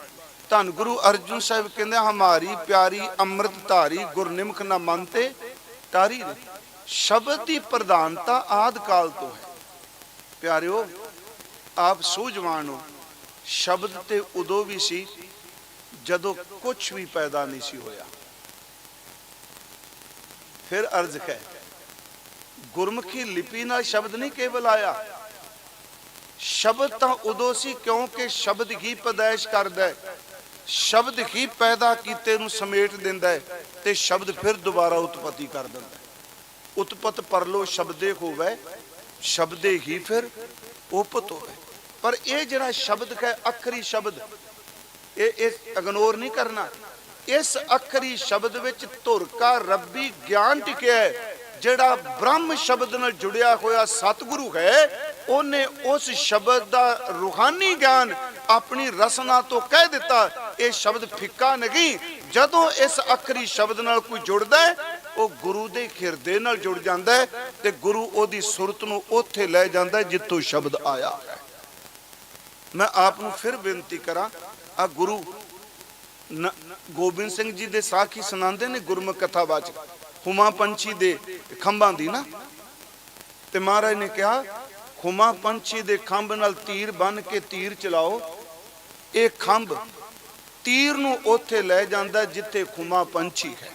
धन गुरु अर्जुन साहब कहते हमारी प्यारी अमृत धारी गुरनिमख न मनते तारी शब्द की प्रधानता आदि काल तो है प्यारिओ आप सूझवान हो शब्द ते उदों भी सी जदों कुछ भी पैदा नहीं सी होया फिर अर्ज है गुरमुखी लिपि नाल शब्द नहीं केवल आया शब्द तो उदों सी क्योंकि शब्द ही पैदाइश करदा है शब्द ही पैदा कीते नूं समेट दिंदा है ते शब्द फिर दोबारा उत्पत्ति कर दिंदा है उत्पत परलो शब्दे होवे शब्दे ही फिर उपत होवे पर यह जिहड़ा शब्द है अखरी शब्द ये इग्नोर नहीं करना इस अखरी शब्द विच धुर का रब्बी ज्ञान टिकिया है जिहड़ा ब्रह्म शब्द नाल जुड़िया होया सतगुरु है उन्हें उस शब्द का रूहानी ज्ञान अपनी रसना तो कह दिता ये शब्द फिक्का नहीं जदों इस अखरी शब्द नाल कोई जुड़दा है ਉਹ ਗੁਰੂ ਦੇ ਹਿਰਦੇ ਨਾਲ ਜੁੜ ਜਾਂਦਾ ਹੈ ਤੇ ਗੁਰੂ ਉਹਦੀ ਸੁਰਤ ਨੂੰ ਉੱਥੇ ਲੈ ਜਾਂਦਾ ਜਿੱਥੋਂ ਸ਼ਬਦ ਆਇਆ ਹੈ। ਮੈਂ ਆਪ ਨੂੰ ਫਿਰ ਬੇਨਤੀ ਕਰਾਂ, ਆ ਗੁਰੂ ਗੋਬਿੰਦ ਸਿੰਘ ਜੀ ਦੇ ਸਾਖੀ ਸੁਣਾਉਂਦੇ ਨੇ ਗੁਰਮੁਖ ਕਥਾ ਵਾਚਕ ਹੁਮਾ ਪੰਛੀ ਦੇ ਖੰਭਾਂ ਦੀ ਨਾ, ਤੇ ਮਹਾਰਾਜ ਨੇ ਕਿਹਾ ਹੁਮਾ ਪੰਛੀ ਦੇ ਖੰਭ ਨਾਲ ਤੀਰ ਬੰਨ ਕੇ ਤੀਰ ਚਲਾਓ, ਇਹ ਖੰਭ ਤੀਰ ਨੂੰ ਉੱਥੇ ਲੈ ਜਾਂਦਾ ਜਿੱਥੇ ਖੁਮਾ ਪੰਛੀ ਹੈ।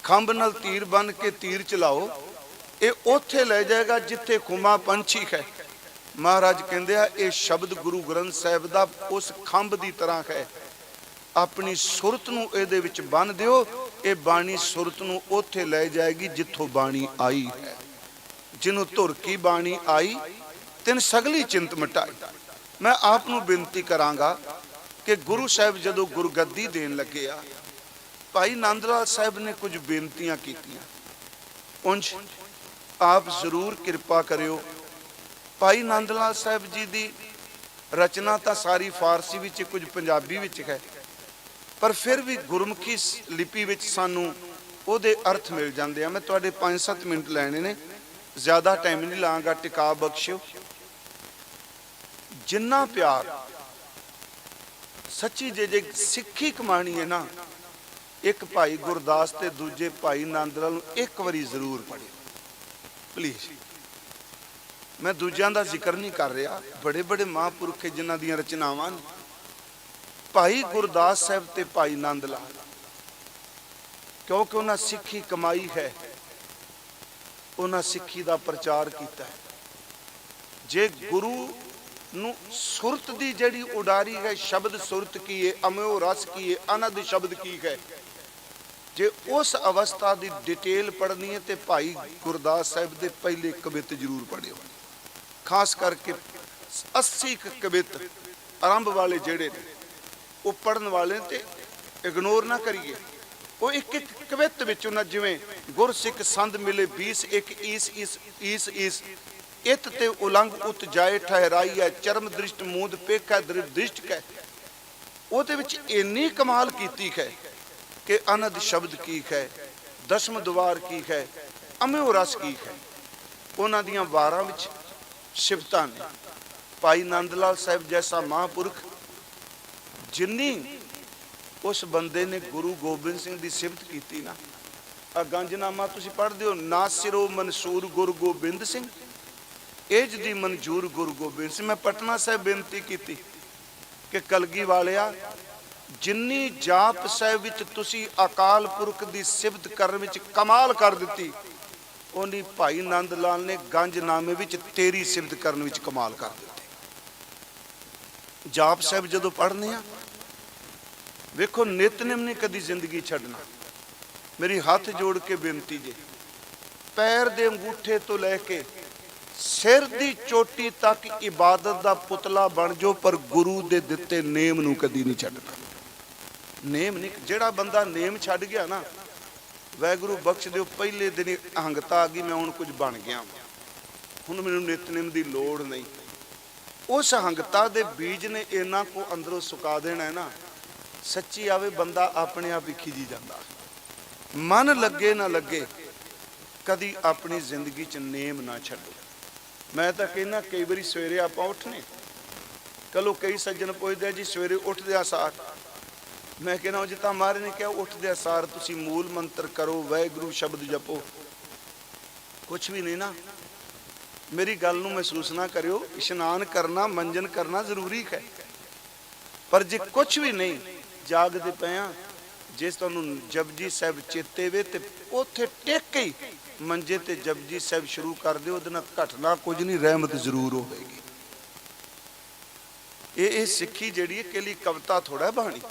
ਖੰਭ ਨਾਲ ਤੀਰ ਬੰਨ ਕੇ ਤੀਰ ਚਲਾਓ, ਇਹ ਉੱਥੇ ਲੈ ਜਾਏਗਾ ਜਿੱਥੇ ਖੁਮਾ ਪੰਛੀ ਹੈ। ਮਹਾਰਾਜ ਕਹਿੰਦੇ ਆ ਇਹ ਸ਼ਬਦ ਗੁਰੂ ਗ੍ਰੰਥ ਸਾਹਿਬ ਦਾ ਉਸ ਖੰਭ ਦੀ ਤਰ੍ਹਾਂ ਹੈ। ਆਪਣੀ ਸੁਰਤ ਨੂੰ ਇਹਦੇ ਵਿੱਚ ਬੰਨ ਦਿਓ, ਇਹ ਬਾਣੀ ਸੁਰਤ ਨੂੰ ਉੱਥੇ ਲੈ ਜਾਏਗੀ ਜਿੱਥੋਂ ਬਾਣੀ ਆਈ ਹੈ। ਜਿਹਨੂੰ ਧੁਰ ਕੀ ਬਾਣੀ ਆਈ ਤਿਨ ਸਗਲੀ ਚਿੰਤ ਮਿਟਾਈ। ਮੈਂ ਆਪ ਨੂੰ ਬੇਨਤੀ ਕਰਾਂਗਾ ਕਿ ਗੁਰੂ ਸਾਹਿਬ ਜਦੋਂ ਗੁਰਗੱਦੀ ਦੇਣ ਲੱਗੇ ਆ, ਭਾਈ ਨੰਦ ਲਾਲ ਸਾਹਿਬ ਨੇ ਕੁਝ ਬੇਨਤੀਆਂ ਕੀਤੀਆਂ। ਉਂਝ ਆਪ ਜ਼ਰੂਰ ਕਿਰਪਾ ਕਰਿਓ, ਭਾਈ ਨੰਦ ਲਾਲ ਸਾਹਿਬ ਜੀ ਦੀ ਰਚਨਾ ਤਾਂ ਸਾਰੀ ਫਾਰਸੀ ਵਿੱਚ, ਕੁਝ ਪੰਜਾਬੀ ਵਿੱਚ ਹੈ, ਪਰ ਫਿਰ ਵੀ ਗੁਰਮੁਖੀ ਲਿਪੀ ਵਿੱਚ ਸਾਨੂੰ ਉਹਦੇ ਅਰਥ ਮਿਲ ਜਾਂਦੇ ਆ। ਮੈਂ ਤੁਹਾਡੇ 5-7 ਮਿੰਟ ਲੈਣੇ ਨੇ, ਜ਼ਿਆਦਾ ਟਾਈਮ ਨਹੀਂ ਲਾਂਗਾ, ਟਿਕਾ ਬਖਸ਼ਿਓ। ਜਿੰਨਾ ਪਿਆਰ ਸੱਚੀ ਜੇ ਸਿੱਖੀ ਕਮਾਣੀ ਹੈ ਨਾ, ਇੱਕ ਭਾਈ ਗੁਰਦਾਸ ਤੇ ਦੂਜੇ ਭਾਈ ਨੰਦ ਲਾਲ ਨੂੰ ਇੱਕ ਵਾਰੀ ਜ਼ਰੂਰ ਪੜ੍ਹਿਓ ਪਲੀਜ਼। ਮੈਂ ਦੂਜਿਆਂ ਦਾ ਜ਼ਿਕਰ ਨਹੀਂ ਕਰ ਰਿਹਾ, ਬੜੇ ਬੜੇ ਮਹਾਂਪੁਰਖ ਜਿਨ੍ਹਾਂ ਦੀਆਂ ਰਚਨਾਵਾਂ ਨੇ। ਭਾਈ ਗੁਰਦਾਸ ਸਾਹਿਬ ਤੇ ਭਾਈ ਨੰਦ ਲਾਲ, ਕਿਉਂਕਿ ਉਹਨਾਂ ਸਿੱਖੀ ਕਮਾਈ ਹੈ, ਉਹਨਾਂ ਸਿੱਖੀ ਦਾ ਪ੍ਰਚਾਰ ਕੀਤਾ ਹੈ। ਜੇ ਗੁਰੂ ਨੂੰ ਸੁਰਤ ਦੀ ਜਿਹੜੀ ਉਡਾਰੀ ਹੈ, ਸ਼ਬਦ ਸੁਰਤ ਕੀ ਹੈ, ਅਮਿਓ ਰਸ ਕੀ ਹੈ, ਆਨੰਦ ਸ਼ਬਦ ਕੀ ਹੈ, ਜੇ ਉਸ ਅਵਸਥਾ ਦੀ ਡਿਟੇਲ ਪੜ੍ਹਨੀ ਹੈ ਤੇ ਭਾਈ ਗੁਰਦਾਸ ਸਾਹਿਬ ਦੇ ਪਹਿਲੇ ਕਵਿਤ ਜ਼ਰੂਰ ਪੜ੍ਹਿਓ। ਖਾਸ ਕਰਕੇ 80 ਕਵਿਤ ਆਰੰਭ ਵਾਲੇ ਜਿਹੜੇ ਨੇ ਉਹ ਪੜ੍ਹਨ ਵਾਲੇ ਤੇ ਇਗਨੋਰ ਨਾ ਕਰੀਏ। ਉਹ ਇੱਕ ਇੱਕ ਕਵਿਤ ਵਿੱਚ ਉਹਨਾਂ, ਜਿਵੇਂ ਗੁਰਸਿੱਖ ਸੰਦ ਮਿਲੇ 20 ਇੱਕ ਈਸ ਇਤ ਤੇ ਉਲੰਘ ਉਤ ਜਾਏ ਠਹਿਰਾਈ ਹੈ, ਚਰਮ ਦ੍ਰਿਸ਼ਟ ਮੂਦ ਪੇਖਾ ਦ੍ਰਿਸ਼ਟ ਕੈ। ਉਹਦੇ ਵਿੱਚ ਇੰਨੀ ਕਮਾਲ ਕੀਤੀ ਹੈ ਕਿ ਅਨੰਦ ਸ਼ਬਦ ਕੀ ਹੈ, ਦਸ਼ਮ ਦੁਆਰ ਕੀ ਹੈ, ਅਮਿਓ ਰਸ ਕੀ ਹੈ। ਉਹਨਾਂ ਦੀਆਂ ਵਾਰਾਂ ਵਿੱਚ ਸਿਫਤਾਂ ਨੇ। ਭਾਈ ਨੰਦ ਲਾਲ ਸਾਹਿਬ ਜੈਸਾ ਮਹਾਂਪੁਰਖ, ਜਿੰਨੀ ਉਸ ਬੰਦੇ ਨੇ ਗੁਰੂ ਗੋਬਿੰਦ ਸਿੰਘ ਦੀ ਸਿਫਤ ਕੀਤੀ ਨਾ, ਆ ਗੰਜਨਾਮਾ ਤੁਸੀਂ ਪੜ੍ਹਦੇ ਹੋ, ਨਾਸਿਰੋ ਮਨਸੂਰ ਗੁਰੂ ਗੋਬਿੰਦ ਸਿੰਘ, ਏਜ ਦੀ ਮਨਜੂਰ ਗੁਰੂ ਗੋਬਿੰਦ ਸਿੰਘ। ਮੈਂ ਪਟਨਾ ਸਾਹਿਬ ਬੇਨਤੀ ਕੀਤੀ ਕਿ ਕਲਗੀ ਵਾਲਿਆ, ਜਿੰਨੀ ਜਾਪ ਸਾਹਿਬ ਵਿੱਚ ਤੁਸੀਂ ਅਕਾਲ ਪੁਰਖ ਦੀ ਸਿਫਤ ਕਰਨ ਵਿੱਚ ਕਮਾਲ ਕਰ ਦਿੱਤੀ, ਉਨੀ ਭਾਈ ਨੰਦ ਲਾਲ ਨੇ ਗੰਜਨਾਮੇ ਵਿੱਚ ਤੇਰੀ ਸਿਫਤ ਕਰਨ ਵਿੱਚ ਕਮਾਲ ਕਰ ਦਿੱਤੀ। ਜਾਪ ਸਾਹਿਬ ਜਦੋਂ ਪੜ੍ਹਨੇ ਆ, ਵੇਖੋ ਨਿਤਨੇਮ ਨੇ ਕਦੀ ਜ਼ਿੰਦਗੀ ਛੱਡਣਾ। ਮੇਰੀ ਹੱਥ ਜੋੜ ਕੇ ਬੇਨਤੀ ਜੇ, ਪੈਰ ਦੇ ਅੰਗੂਠੇ ਤੋਂ ਲੈ ਕੇ ਸਿਰ ਦੀ ਚੋਟੀ ਤੱਕ ਇਬਾਦਤ ਦਾ ਪੁਤਲਾ ਬਣ ਜਾਓ, ਪਰ ਗੁਰੂ ਦੇ ਦਿੱਤੇ ਨੇਮ ਨੂੰ ਕਦੀ ਨਹੀਂ ਛੱਡਣਾ। ਨੇਮ ਨਹੀਂ, ਜਿਹੜਾ ਬੰਦਾ ਨੇਮ ਛੱਡ ਗਿਆ ਨਾ, ਵਾਹਿਗੁਰੂ ਬਖਸ਼ ਦਿਓ, ਪਹਿਲੇ ਦਿਨ ਹੀ ਅਹੰਗਤਾ ਆ ਗਈ, ਮੈਂ ਹੁਣ ਕੁਝ ਬਣ ਗਿਆ, ਹੁਣ ਮੈਨੂੰ ਨਿਤਨੇਮ ਦੀ ਲੋੜ ਨਹੀਂ। ਉਸ ਅਹੰਗਤਾ ਦੇ ਬੀਜ ਨੇ ਇਹਨਾਂ ਕੋ ਅੰਦਰੋਂ ਸੁਕਾ ਦੇਣਾ ਹੈ ਨਾ, ਸੱਚੀ ਆਵੇ ਬੰਦਾ ਆਪਣੇ ਆਪ ਹੀ ਖਿਜੀ ਜਾਂਦਾ। ਮਨ ਲੱਗੇ ਨਾ ਲੱਗੇ, ਕਦੀ ਆਪਣੀ ਜ਼ਿੰਦਗੀ 'ਚ ਨੇਮ ਨਾ ਛੱਡੋ। ਮੈਂ ਤਾਂ ਕਹਿੰਦਾ ਕਈ ਵਾਰੀ ਸਵੇਰੇ ਆਪਾਂ ਉੱਠਨੇ, ਚਲੋ ਕਈ ਸੱਜਣ ਪੁੱਛਦੇ ਜੀ ਸਵੇਰੇ ਉੱਠਦਿਆਂ ਸਾਰ, ਮੈਂ ਕਹਿੰਦਾ ਜਿੱਦਾਂ ਮਹਾਰਾਜ ਨੇ ਕਿਹਾ ਉੱਠਦਿਆਂ ਸਾਰ ਤੁਸੀਂ ਮੂਲ ਮੰਤਰ ਕਰੋ, ਵਾਹਿਗੁਰੂ ਸ਼ਬਦ ਜਪੋ, ਕੁਛ ਵੀ ਨਹੀਂ ਨਾ। ਮੇਰੀ ਗੱਲ ਨੂੰ ਮਹਿਸੂਸ ਨਾ ਕਰਿਓ, ਇਸ਼ਨਾਨ ਕਰਨਾ ਮੰਜਨ ਕਰਨਾ ਜ਼ਰੂਰੀ ਹੈ, ਪਰ ਜੇ ਕੁਛ ਵੀ ਨਹੀਂ, ਜਾਗਦੇ ਪਏ ਆ, ਜੇ ਤੁਹਾਨੂੰ ਜਪਜੀ ਸਾਹਿਬ ਚੇਤੇ ਵੇ ਤੇ ਉੱਥੇ ਟਿਕ ਕੇ ਹੀ ਮੰਜੇ ਤੇ ਜਪਜੀ ਸਾਹਿਬ ਸ਼ੁਰੂ ਕਰ ਦਿਓ, ਉਹਦੇ ਨਾਲ ਘਟਨਾ ਕੁਝ ਨਹੀਂ, ਰਹਿਮਤ ਜ਼ਰੂਰ ਹੋਵੇਗੀ। ਇਹ ਸਿੱਖੀ ਜਿਹੜੀ ਹੈ ਕਿ ਕਵਿਤਾ ਥੋੜਾ ਬਾਣੀ।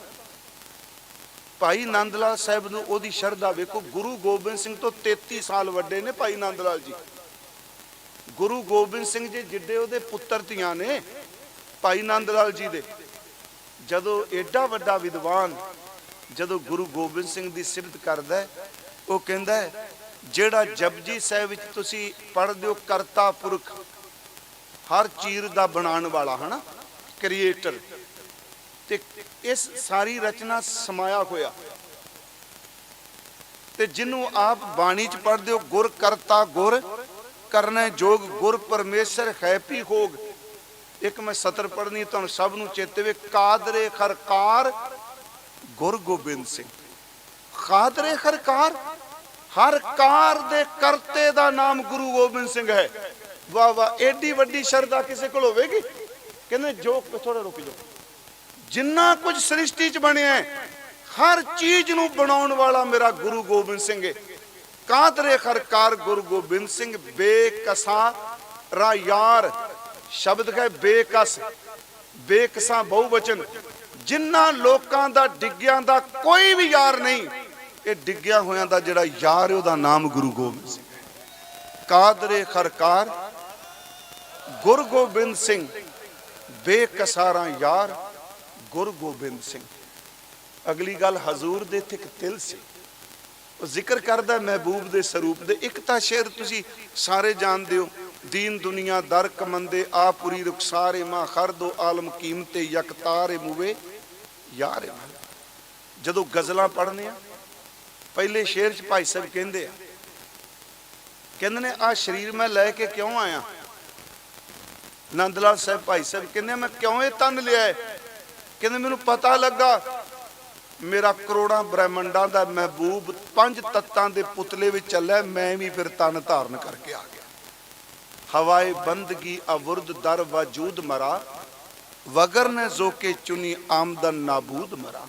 ਭਾਈ ਨੰਦ ਲਾਲ ਸਾਹਿਬ ਨੂੰ ਉਹਦੀ ਸ਼ਰਧਾ ਵੇਖੋ, ਗੁਰੂ ਗੋਬਿੰਦ ਸਿੰਘ ਤੋਂ 33 ਸਾਲ ਵੱਡੇ ਨੇ ਭਾਈ ਨੰਦ ਲਾਲ ਜੀ। ਗੁਰੂ ਗੋਬਿੰਦ ਸਿੰਘ ਜੀ ਜਿੱਡੇ ਉਹਦੇ ਪੁੱਤਰ ਧੀਆਂ ਨੇ ਭਾਈ ਨੰਦ ਲਾਲ ਜੀ ਦੇ। ਜਦੋਂ ਏਡਾ ਵੱਡਾ ਵਿਦਵਾਨ ਜਦੋਂ ਗੁਰੂ ਗੋਬਿੰਦ ਸਿੰਘ ਦੀ ਸਿਫਤ ਕਰਦਾ, ਉਹ ਕਹਿੰਦਾ ਜਿਹੜਾ ਜਪਜੀ ਸਾਹਿਬ ਵਿੱਚ ਤੁਸੀਂ ਪੜ੍ਹਦੇ ਹੋ, ਕਰਤਾ ਪੁਰਖ, ਹਰ ਚੀਜ਼ ਦਾ ਬਣਾਉਣ ਵਾਲਾ, ਹਨਾ, ਕ੍ਰੀਏਟਰ, ਤੇ ਇਸ ਸਾਰੀ ਰਚਨਾ ਸਮਾਇਆ ਹੋਇਆ, ਤੇ ਜਿਹਨੂੰ ਆਪ ਬਾਣੀ ਚ ਪੜ੍ਹਦੇ ਹੋ, ਗੁਰ ਕਰਤਾ ਗੁਰ ਕਰਨਾ ਜੋਗ, ਗੁਰ ਪਰਮੇਸ਼ਰ ਹੈ ਪੀ ਹੋਗ। ਇੱਕ ਮੈਂ ਸਤਰ ਪੜ੍ਹਨੀ ਤੁਹਾਨੂੰ ਸਭ ਨੂੰ ਚੇਤੇ ਵੇ, ਕਾਦਰੇ ਖਰਕਾਰ ਗੁਰ ਗੋਬਿੰਦ ਸਿੰਘ। ਕਾਦਰੇ ਖਰਕਾਰ, ਹਰ ਕਾਰ ਦੇ ਕਰਤੇ ਦਾ ਨਾਮ ਗੁਰੂ ਗੋਬਿੰਦ ਸਿੰਘ ਹੈ। ਵਾਹ ਵਾਹ, ਏਡੀ ਵੱਡੀ ਸ਼ਰਧਾ ਕਿਸੇ ਕੋਲ ਹੋਵੇਗੀ? ਕਹਿੰਦੇ ਜੋ, ਥੋੜਾ ਰੁਕ ਜਾਓ, ਜਿੰਨਾ ਕੁਝ ਸ੍ਰਿਸ਼ਟੀ ਚ ਬਣਿਆ ਹੈ, ਹਰ ਚੀਜ਼ ਨੂੰ ਬਣਾਉਣ ਵਾਲਾ ਮੇਰਾ ਗੁਰੂ ਗੋਬਿੰਦ ਸਿੰਘ ਹੈ। ਕਾਦਰੇ ਖਰਕਾਰ ਗੁਰੂ ਗੋਬਿੰਦ ਸਿੰਘ, ਬੇਕਸਾ ਰਾ ਯਾਰ, ਸ਼ਬਦ ਹੈ ਬੇਕਸ, ਬੇਕਸਾ ਬਹੁਵਚਨ। ਜਿਨ੍ਹਾਂ ਲੋਕਾਂ ਦਾ ਡਿੱਗਿਆਂ ਦਾ ਕੋਈ ਵੀ ਯਾਰ ਨਹੀਂ, ਇਹ ਡਿੱਗਿਆ ਹੋਇਆਂ ਦਾ ਜਿਹੜਾ ਯਾਰ ਹੈ ਉਹਦਾ ਨਾਮ ਗੁਰੂ ਗੋਬਿੰਦ ਸਿੰਘ ਹੈ। ਕਾਦਰੇ ਖਰਕਾਰ ਗੁਰੂ ਗੋਬਿੰਦ ਸਿੰਘ, ਬੇਕਸਾਰਾ ਯਾਰ ਗੁਰੂ ਗੋਬਿੰਦ ਸਿੰਘ। ਅਗਲੀ ਗੱਲ, ਹਜ਼ੂਰ ਦੇ ਇੱਥੇ ਇੱਕ ਤਿਲ ਸੀ, ਉਹ ਜ਼ਿਕਰ ਕਰਦਾ ਮਹਿਬੂਬ ਦੇ ਸਰੂਪ ਦੇ। ਇੱਕ ਤਾਂ ਸ਼ੇਰ ਤੁਸੀਂ ਸਾਰੇ ਜਾਣਦੇ ਹੋ, ਦੀਨ ਦੁਨੀਆ ਦਰ ਕਮੰਦੇ ਆਪੁਰੀ ਰੁਖਸਾਰੇ ਮਾਂ ਖਰਦੋ ਆਲਮ ਕੀਮਤੇ ਯਕਤਾਰੇ ਮੂਵੇ ਯਾਰ। ਜਦੋਂ ਗਜ਼ਲਾਂ ਪੜ੍ਹਨੇ ਆ, ਪਹਿਲੇ ਸ਼ੇਰ ਚ ਭਾਈ ਸਾਹਿਬ ਕਹਿੰਦੇ ਆ, ਕਹਿੰਦੇ ਨੇ ਆ ਸਰੀਰ ਮੈਂ ਲੈ ਕੇ ਕਿਉਂ ਆਇਆ? ਨੰਦ ਲਾਲ ਸਾਹਿਬ ਭਾਈ ਸਾਹਿਬ ਕਹਿੰਦੇ ਮੈਂ ਕਿਉਂ ਇਹ ਤਨ ਲਿਆ ਹੈ? ਕਹਿੰਦੇ ਮੈਨੂੰ ਪਤਾ ਲੱਗਾ ਮੇਰਾ ਕਰੋੜਾਂ ਬ੍ਰਹਮੰਡਾਂ ਦਾ ਮਹਿਬੂਬ ਪੰਜ ਤੱਤਾਂ ਦੇ ਪੁਤਲੇ ਵਿੱਚ ਚੱਲਿਆ, ਮੈਂ ਵੀ ਫਿਰ ਤਨ ਧਾਰਨ ਕਰਕੇ ਆ ਗਿਆ। ਹਵਾਏ ਬੰਦਗੀ ਅਵੁਰਦ ਦਰ ਵਜੂਦ ਮਰਾ, ਵਗਰ ਨੇ ਜੋ ਕੇ ਚੁਨੀ ਆਮਦਨ ਨਾਬੂਦ ਮਰਾ।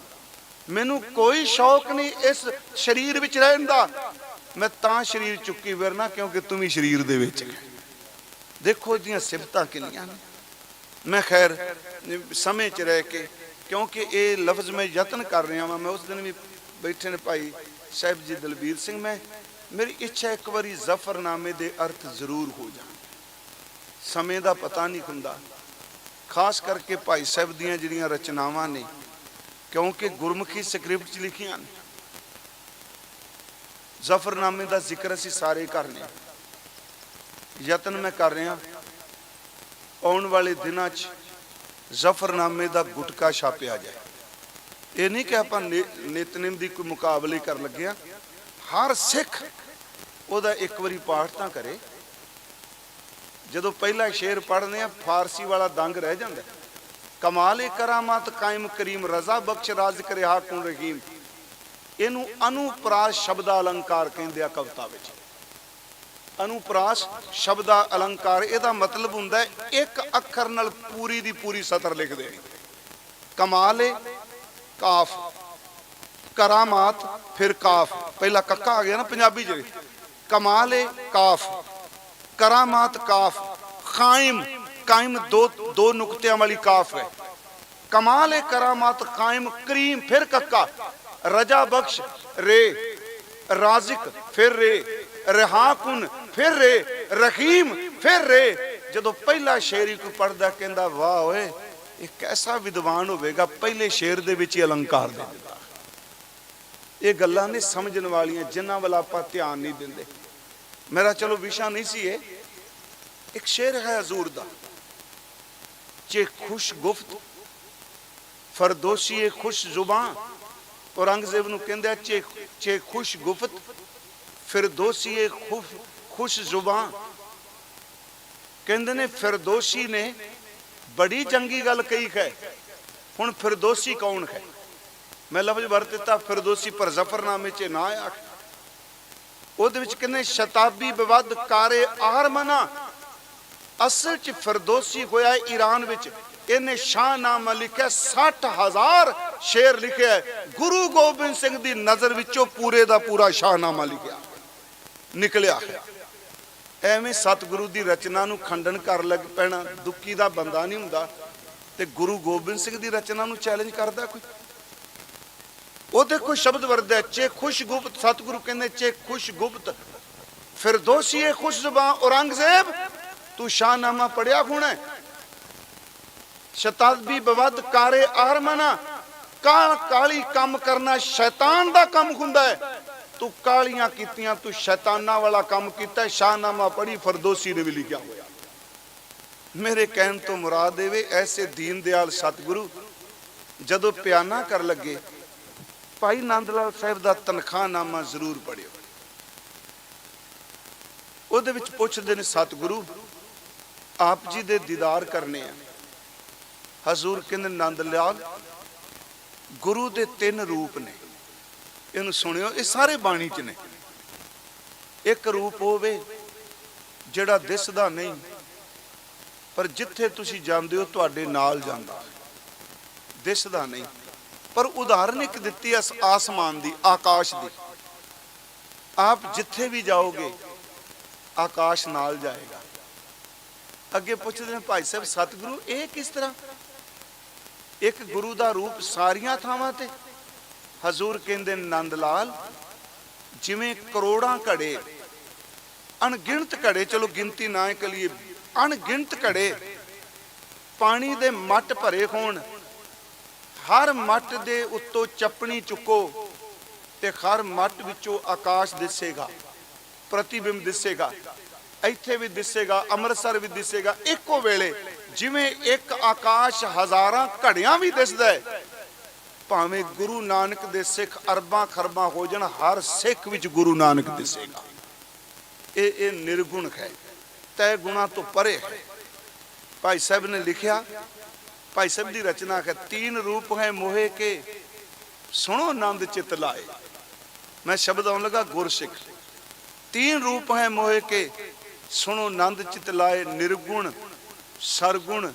ਮੈਨੂੰ ਕੋਈ ਸ਼ੌਕ ਨਹੀਂ ਇਸ ਸਰੀਰ ਵਿੱਚ ਰਹਿਣ ਦਾ, ਮੈਂ ਤਾਂ ਸਰੀਰ ਚੁੱਕੀ ਫਿਰਨਾ ਕਿਉਂਕਿ ਤੂੰ ਵੀ ਸਰੀਰ ਦੇ ਵਿੱਚ ਹੈ। ਦੇਖੋ ਇਹਦੀਆਂ ਸਿਫਤਾਂ ਕਿੰਨੀਆਂ ਨੇ। ਮੈਂ ਖੈਰ ਸਮੇਂ 'ਚ ਰਹਿ ਕੇ, ਕਿਉਂਕਿ ਇਹ ਲਫ਼ਜ਼ ਮੈਂ ਯਤਨ ਕਰ ਰਿਹਾ ਵਾਂ, ਮੈਂ ਉਸ ਦਿਨ ਵੀ ਬੈਠੇ ਨੇ ਭਾਈ ਸਾਹਿਬ ਜੀ ਦਲਬੀਰ ਸਿੰਘ, ਮੇਰੀ ਇੱਛਾ ਇੱਕ ਵਾਰੀ ਜ਼ਫਰਨਾਮੇ ਦੇ ਅਰਥ ਜ਼ਰੂਰ ਹੋ ਜਾਣ। ਸਮੇਂ ਦਾ ਪਤਾ ਨਹੀਂ ਹੁੰਦਾ, ਖਾਸ ਕਰਕੇ ਭਾਈ ਸਾਹਿਬ ਦੀਆਂ ਜਿਹੜੀਆਂ ਰਚਨਾਵਾਂ ਨੇ, ਕਿਉਂਕਿ ਗੁਰਮੁਖੀ ਸਕ੍ਰਿਪਟ 'ਚ ਲਿਖੀਆਂ ਨੇ। ਜ਼ਫਰਨਾਮੇ ਦਾ ਜ਼ਿਕਰ ਅਸੀਂ ਸਾਰੇ ਕਰਨੇ, ਯਤਨ ਮੈਂ ਕਰ ਰਿਹਾ ਆਉਣ ਵਾਲੇ ਦਿਨਾਂ 'ਚ ਜ਼ਫਰਨਾਮੇ ਦਾ ਗੁਟਕਾ ਛਾਪਿਆ ਜਾਏ। ਇਹ ਨਹੀਂ ਕਿ ਆਪਾਂ ਨਿਤਨੇਮ ਦੀ ਕੋਈ ਮੁਕਾਬਲੇ ਕਰ ਲੱਗਿਆ, ਹਰ ਸਿੱਖ ਉਹਦਾ ਇੱਕ ਵਾਰੀ ਪਾਠ ਤਾਂ ਕਰੇ। ਜਦੋਂ ਪਹਿਲਾ ਸ਼ੇਰ ਪੜ੍ਹਨੇ ਆ, ਫਾਰਸੀ ਵਾਲਾ ਦੰਗ ਰਹਿ ਜਾਂਦਾ। ਕਮਾਲੇ ਕਰਾਮਾਤ ਕਾਇਮ ਕਰੀਮ, ਰਜ਼ਾ ਬਖਸ਼ ਰਾਜ਼ ਕਰੇ ਹਾਕਮ ਰਹੀਮ। ਇਹਨੂੰ ਅਨੁਪਰਾਸ ਸ਼ਬਦਾ ਅਲੰਕਾਰ ਕਹਿੰਦੇ ਆ ਕਵਿਤਾ ਵਿੱਚ। ਅਨੁਪਰਾਸ ਸ਼ਬਦਾ ਅਲੰਕਾਰ, ਇਹਦਾ ਮਤਲਬ ਹੁੰਦਾ ਇੱਕ ਅੱਖਰ ਨਾਲ ਪੂਰੀ ਦੀ ਪੂਰੀ ਸਤਰ ਲਿਖ ਦੇਣੀ। ਕਮਾਲੇ ਕਾਫ, ਕਰਾਮਾਤ ਫਿਰ ਕਾਫ, ਪਹਿਲਾ ਕੱਕਾ ਆ ਗਿਆ ਨਾ ਪੰਜਾਬੀ ਚ। ਕਮਾਲੇ ਕਾਫ, ਕਰਾਮਾਤ ਕਾਫ, ਕਾਇਮ, ਕਾਇਮ ਦੋ ਨੁਕਤਿਆਂ ਵਾਲੀ ਕਾਫ ਹੈ। ਕਮਾਲੇ ਕਰਾਮਾਤ ਕਾਇਮ, ਕਰੀਮ ਫਿਰ ਕੱਕਾ, ਰਜਾ ਬਖਸ਼ ਰੇ, ਰਾਜ਼ਿਕ ਫਿਰ ਰੇ, ਰਹਾकुन फिर रे, रहीम फिर रे। ਜਦੋਂ ਪਹਿਲਾ ਸ਼ੇਰ ਹੀ ਕੋਈ ਪੜਦਾ ਕਹਿੰਦਾ ਵਾਹ ਓਏ ਇਹ ਕੈਸਾ ਵਿਦਵਾਨ ਹੋਵੇਗਾ, ਪਹਿਲੇ ਸ਼ੇਰ ਦੇ ਵਿੱਚ ਹੀ ਅਲੰਕਾਰ ਦੇ ਦਿੱਤਾ। ਇਹ ਗੱਲਾਂ ਨੇ ਸਮਝਣ ਵਾਲੀਆਂ, ਜਿਨ੍ਹਾਂ ਵੱਲ ਆਪਾਂ ਧਿਆਨ ਨਹੀਂ ਦਿੰਦੇ। ਮੇਰਾ ਚਲੋ ਵਿਸ਼ਾ ਨਹੀਂ ਸੀ ਇਹ। ਇੱਕ ਸ਼ੇਰ ਹੈ ਹਜ਼ੂਰ ਦਾ, ਚੇ ਖੁਸ਼ ਗੁਫਤ ਫਰਦੋਸ਼ੀ ਖੁਸ਼ ਜ਼ੁਬਾਨ। ਔਰੰਗਜ਼ੇਬ ਨੂੰ ਕਹਿੰਦਾ ਚੇ ਖੁਸ਼ ਗੁਫਤ ਫਿਰਦੋਸੀ ਖੁਸ਼ ਜ਼ੁਬਾਨ। ਕਹਿੰਦੇ ਨੇ ਫਿਰਦੋਸੀ ਨੇ ਬੜੀ ਚੰਗੀ ਗੱਲ ਕਹੀ ਹੈ। ਹੁਣ ਫਿਰਦੋਸੀ ਕੌਣ ਹੈ? ਮੈਂ ਲਫ਼ਜ਼ ਵਰਤ ਦਿੱਤਾ ਫਿਰਦੋਸੀ, ਪਰ ਜ਼ਫਰਨਾਮੇ 'ਚ ਨਾ ਆਇਆ। ਉਹਦੇ ਵਿੱਚ ਕਹਿੰਦੇ ਸ਼ਤਾਬੀ ਵਿਵਦ ਕਾਰੇ ਆਰਮਨਾ। ਅਸਲ 'ਚ ਫਿਰਦੋਸੀ ਹੋਇਆ ਈਰਾਨ ਵਿੱਚ। ਇਹਨੇ ਸ਼ਾਹਨਾਮਾ ਲਿਖਿਆ, 60,000 ਸ਼ੇਰ ਲਿਖਿਆ। ਗੁਰੂ ਗੋਬਿੰਦ ਸਿੰਘ ਦੀ ਨਜ਼ਰ ਵਿੱਚੋਂ ਪੂਰੇ ਦਾ ਪੂਰਾ ਸ਼ਾਹਨਾਮਾ ਲਿਖਿਆ ਨਿਕਲਿਆ ਹੈ। ਐਵੇਂ ਸਤਿਗੁਰੂ ਦੀ ਰਚਨਾ ਨੂੰ ਖੰਡਨ ਕਰ ਲੱਗ ਪੈਣਾ ਦੁੱਕੀ ਦਾ ਬੰਦਾ ਨਹੀਂ ਹੁੰਦਾ, ਤੇ ਗੁਰੂ ਗੋਬਿੰਦ ਸਿੰਘ ਦੀ ਰਚਨਾ ਨੂੰ ਚੈਲੰਜ ਕਰਦਾ ਕੋਈ। ਉਹ ਦੇਖੋ ਸ਼ਬਦ ਵਰਦਾ ਚੇ ਖੁਸ਼ ਗੁਪਤ। ਸਤਿਗੁਰੂ ਕਹਿੰਦੇ ਚੇ ਖੁਸ਼ ਗੁਪਤ ਫਿਰਦੋਸੀ ਖੁਸ਼ ਜ਼ੁਬਾਨ। ਔਰੰਗਜ਼ੇਬ ਤੂੰ ਸ਼ਾਹਨਾਮਾ ਪੜਿਆ ਹੋਣਾ। ਸ਼ਤਾਬੀ ਬਵਦ ਕਾਰੇ ਆਰਮਨਾ। ਕਾਲੀ ਕੰਮ ਕਰਨਾ ਸ਼ੈਤਾਨ ਦਾ ਕੰਮ ਹੁੰਦਾ ਹੈ। ਤੂੰ ਕਾਲੀਆਂ ਕੀਤੀਆਂ, ਤੂੰ ਸ਼ੈਤਾਨਾਂ ਵਾਲਾ ਕੰਮ ਕੀਤਾ। ਸ਼ਾਹਨਾਮਾ ਪੜੀ, ਫਿਰਦੋਸੀ ਨੇ ਵੀ ਲਿਖਿਆ ਹੋਇਆ। ਮੇਰੇ ਕਹਿਣ ਤੋਂ ਮੁਰਾਦ ਦੇਵੇ ਐਸੇ ਦੀਨ ਦਿਆਲ ਸਤਿਗੁਰੂ ਜਦੋਂ ਪਿਆਨਾ ਕਰ ਲੱਗੇ ਭਾਈ ਨੰਦ ਲਾਲ ਸਾਹਿਬ ਦਾ ਤਨਖਾਹਨਾਮਾ ਜ਼ਰੂਰ ਪੜ੍ਹਿਓ। ਉਹਦੇ ਵਿੱਚ ਪੁੱਛਦੇ ਨੇ ਸਤਿਗੁਰੂ ਆਪ ਜੀ ਦੇ ਦੀਦਾਰ ਕਰਨੇ ਆ। ਹਜ਼ੂਰ ਕਹਿੰਦੇ ਨੰਦ ਲਾਲ ਗੁਰੂ ਦੇ 3 ਰੂਪ ਨੇ, ਇਹਨੂੰ ਸੁਣਿਓ, ਇਹ ਸਾਰੇ ਬਾਣੀ ਚ ਨੇ। ਇੱਕ ਰੂਪ ਹੋਵੇ ਜਿਹੜਾ ਦਿਸਦਾ ਨਹੀਂ, ਪਰ ਜਿੱਥੇ ਤੁਸੀਂ ਜਾਂਦੇ ਹੋ ਤੁਹਾਡੇ ਨਾਲ ਜਾਂਦਾ, ਦਿਸਦਾ ਨਹੀਂ। ਪਰ ਉਦਾਹਰਨ ਇੱਕ ਦਿੱਤੀ ਆਸਮਾਨ ਦੀ, ਆਕਾਸ਼ ਦੀ। ਆਪ ਜਿੱਥੇ ਵੀ ਜਾਓਗੇ ਆਕਾਸ਼ ਨਾਲ ਜਾਏਗਾ। ਅੱਗੇ ਪੁੱਛਦੇ ਨੇ ਭਾਈ ਸਾਹਿਬ ਸਤਿਗੁਰੂ ਇਹ ਕਿਸ ਤਰ੍ਹਾਂ? ਇੱਕ ਗੁਰੂ ਦਾ ਰੂਪ ਸਾਰੀਆਂ ਥਾਵਾਂ ਤੇ। ਹਜ਼ੂਰ ਕਹਿੰਦੇ ਨੰਦ ਲਾਲ ਜਿਵੇਂ ਕਰੋੜਾਂ ਘੜੇ, ਅਣਗਿਣਤ ਘੜੇ, ਚਲੋ ਗਿਣਤੀ ਨਾ ਕਰੀਏ, ਅਣਗਿਣਤ ਘੜੇ ਪਾਣੀ ਦੇ ਮੱਟ ਭਰੇ ਹੋਣ, ਹਰ ਮੱਟ ਦੇ ਉੱਤੋਂ ਚੱਪਣੀ ਚੁੱਕੋ ਤੇ ਹਰ ਮੱਟ ਵਿੱਚੋਂ ਆਕਾਸ਼ ਦਿਸੇਗਾ, ਪ੍ਰਤੀਬਿੰਬ ਦਿਸੇਗਾ, ਇੱਥੇ ਵੀ ਦਿਸੇਗਾ, ਅੰਮ੍ਰਿਤਸਰ ਵੀ ਦਿਸੇਗਾ ਇੱਕੋ ਵੇਲੇ। ਜਿਵੇਂ ਇੱਕ ਆਕਾਸ਼ ਹਜ਼ਾਰਾਂ ਘੜਿਆਂ ਵੀ ਦਿਸਦਾ ਹੈ, ਭਾਵੇਂ ਗੁਰੂ ਨਾਨਕ ਦੇ ਸਿੱਖ ਅਰਬਾਂ ਖਰਬਾਂ ਹੋ ਜਾਣ, ਹਰ ਸਿੱਖ ਵਿੱਚ ਗੁਰੂ ਨਾਨਕ ਦਿਸੇਗਾ। ਇਹ ਨਿਰਗੁਣ ਹੈ, ਤੈ ਗੁਣਾ ਤੋਂ ਪਰੇ ਹੈ। ਭਾਈ ਸਾਹਿਬ ਨੇ ਲਿਖਿਆ, ਭਾਈ ਸਾਹਿਬ ਦੀ ਰਚਨਾ ਹੈ, 3 रूप है मोहे के सुनो नंद चित लाए। मैं शब्द आने लगा गुरसिख। 3 रूप है मोहे के सुनो नंद चित लाए, निर्गुण सरगुण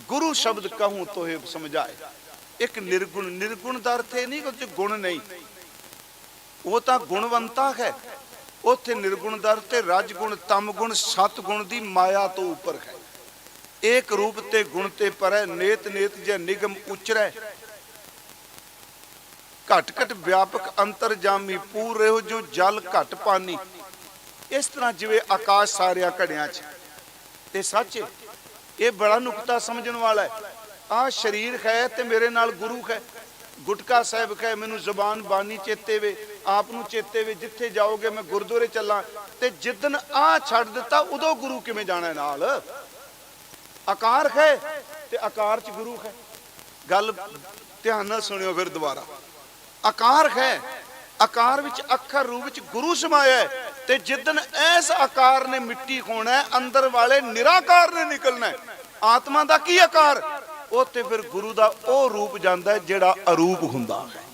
गुरु शब्द कहूं तो है समझाए। एक निर्गुण, निर्गुण का अर्थ है नहीं कि गुण नहीं, वो तो गुणवंता है। उत्थे निर्गुण का अर्थ रजगुण तमगुण सतगुण की माया तो उपर है। एक रूप ते गुण ते परै, नेत नेत जे निगम उचरै, घट घट व्यापक अंतर जामी, पूर रहो जो जल घट पानी। इस तरह जिवे आकाश सारिया घड़ियां च, ते सच ये बड़ा नुकता समझण वाला है। आ शरीर है ते मेरे नाल गुरु है, गुटका साहिब है, मैनू जुबान बानी चेते वे, आप नू चेते वे, जिथे जाओगे मैं गुरुद्वारे चला, ते जिदन आ छड़ दिता उदों गुरु किवें जाना नाल? आकार है ते आकार च गुरु है। गल ध्यान नाल सुनियो फिर दोबारा। आकार है, आकार विच अखर रूप विच गुरु समाया है, ते जिदन ऐस आकार ने मिट्टी होना है, अंदर वाले निराकार ने निकलना है। आत्मा दा की आकार? उत्ते फिर गुरु दा ओ रूप जांदा है जिहड़ा अरूप हुंदा है।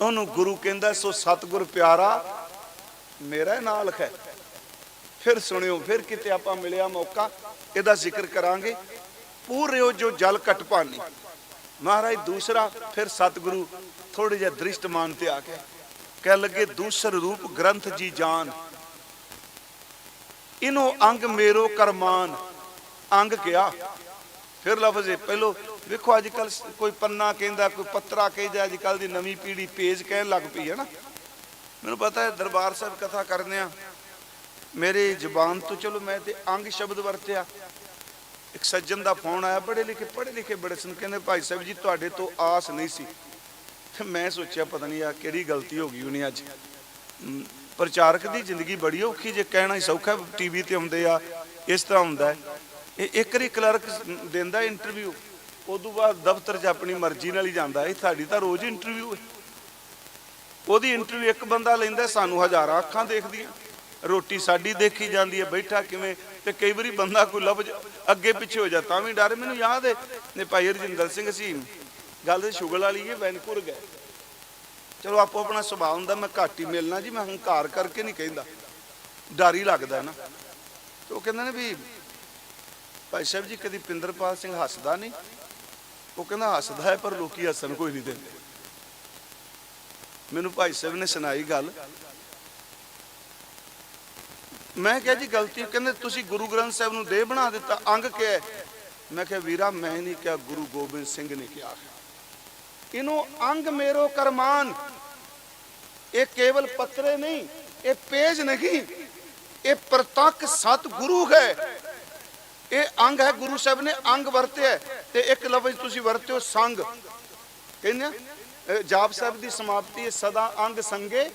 ओनू गुरु कहंदा सो सतगुर प्यारा मेरा नाल है। फिर सुनियो, फिर किते आपां मिलिया मौका ਇਹਦਾ ਜ਼ਿਕਰ ਕਰਾਂਗੇ। ਪੂਰ ਰਿਓ ਜੋ ਜਲ ਘਟ ਪਾਣੀ। ਮਹਾਰਾਜ ਦੂਸਰਾ ਫਿਰ ਸਤਿਗੁਰੂ ਥੋੜੇ ਜਿਹਾ ਦ੍ਰਿਸ਼ਟਮਾਨ ਤੇ ਆ ਕੇ ਕਹਿ ਲੱਗੇ, ਦੂਸਰ ਰੂਪ ਗ੍ਰੰਥ ਜੀ ਜਾਨ, ਇਨੋ ਅੰਗ ਮੇਰੋ ਕਰਮਾਨ। ਅੰਗ ਕਿਹਾ, ਫਿਰ ਲਫ਼ਜ਼ ਪਹਿਲੋ ਵੇਖੋ ਅੱਜ ਕੱਲ ਕੋਈ ਪੰਨਾ ਕਹਿੰਦਾ, ਕੋਈ ਪੱਤਰਾ ਕਹਿੰਦਾ, ਅੱਜ ਕੱਲ ਦੀ ਨਵੀਂ ਪੀੜ੍ਹੀ ਪੇਜ ਕਹਿਣ ਲੱਗ ਪਈ ਹੈ ਨਾ। ਮੈਨੂੰ ਪਤਾ ਹੈ ਦਰਬਾਰ ਸਾਹਿਬ ਕਥਾ ਕਰਨੇ ਆ, मेरे जबान तो चलो मैं तो अंग शब्द वरत्या। एक सज्जन का फोन आया, पढ़े लिखे बड़े सन, कहते भाई साहब जी तुहाडे तो आस नहीं सी। तो मैं सोचा पता नहीं यार किहड़ी गलती हो गई होनी। अज प्रचारक की जिंदगी बड़ी औखी, जे कहना ही सौखा, टीवी ते आउंदे आ, इस तरह हुंदा है। एक बारी क्लर्क दिंदा इंटरव्यू, उदों बाद दफ्तर च अपनी मर्जी नाल ही जांदा है। साडी तां रोज़ इंटरव्यू है, ओहदी इंटरव्यू एक बंदा लैंदा, सानू हज़ारां अखां देखदियां, रोटी साडी देखी जाती है, बैठा किवें, ते कई बारी बंदा कोई लभ अगे पिछे हो जाए तां भी डर। मैनूं याद है ने भाई हरजिंदर सिंह सी, गल शुगल वाली है, वैनकूवर गए। चलो आपो अपना सुभाव हुंदा, मैं घट ही मिलना जी, मैं हंकार करके नहीं कहंदा, डर ही लगदा है ना। तो वो कहंदे ने भी भाई साहब जी कदी पिंदरपाल सिंह हसदा नहीं? वो कहंदा हसदा है पर लोकी हसन कोई नहीं देंदे। मैनूं भाई साहब ने सुनाई गल, मैं क्या जी गलती? कहते तुसी गुरु ग्रंथ साहब नूं देह बना दिता, अंग क्या है? मैं क्या वीरा मैं नहीं क्या, गुरु गोबिंद सिंह ने क्या है। इनो अंग मेरो करमान, ये केवल पत्रे नहीं, ये पेज नहीं, ये प्रतक सतगुरु है। ये अंग है, गुरु साहब ने अंग वरते है। ते एक लफ्ज तुसी वरते हो संग, कहने जाप साहब की समाप्ति है सदा अंग संगे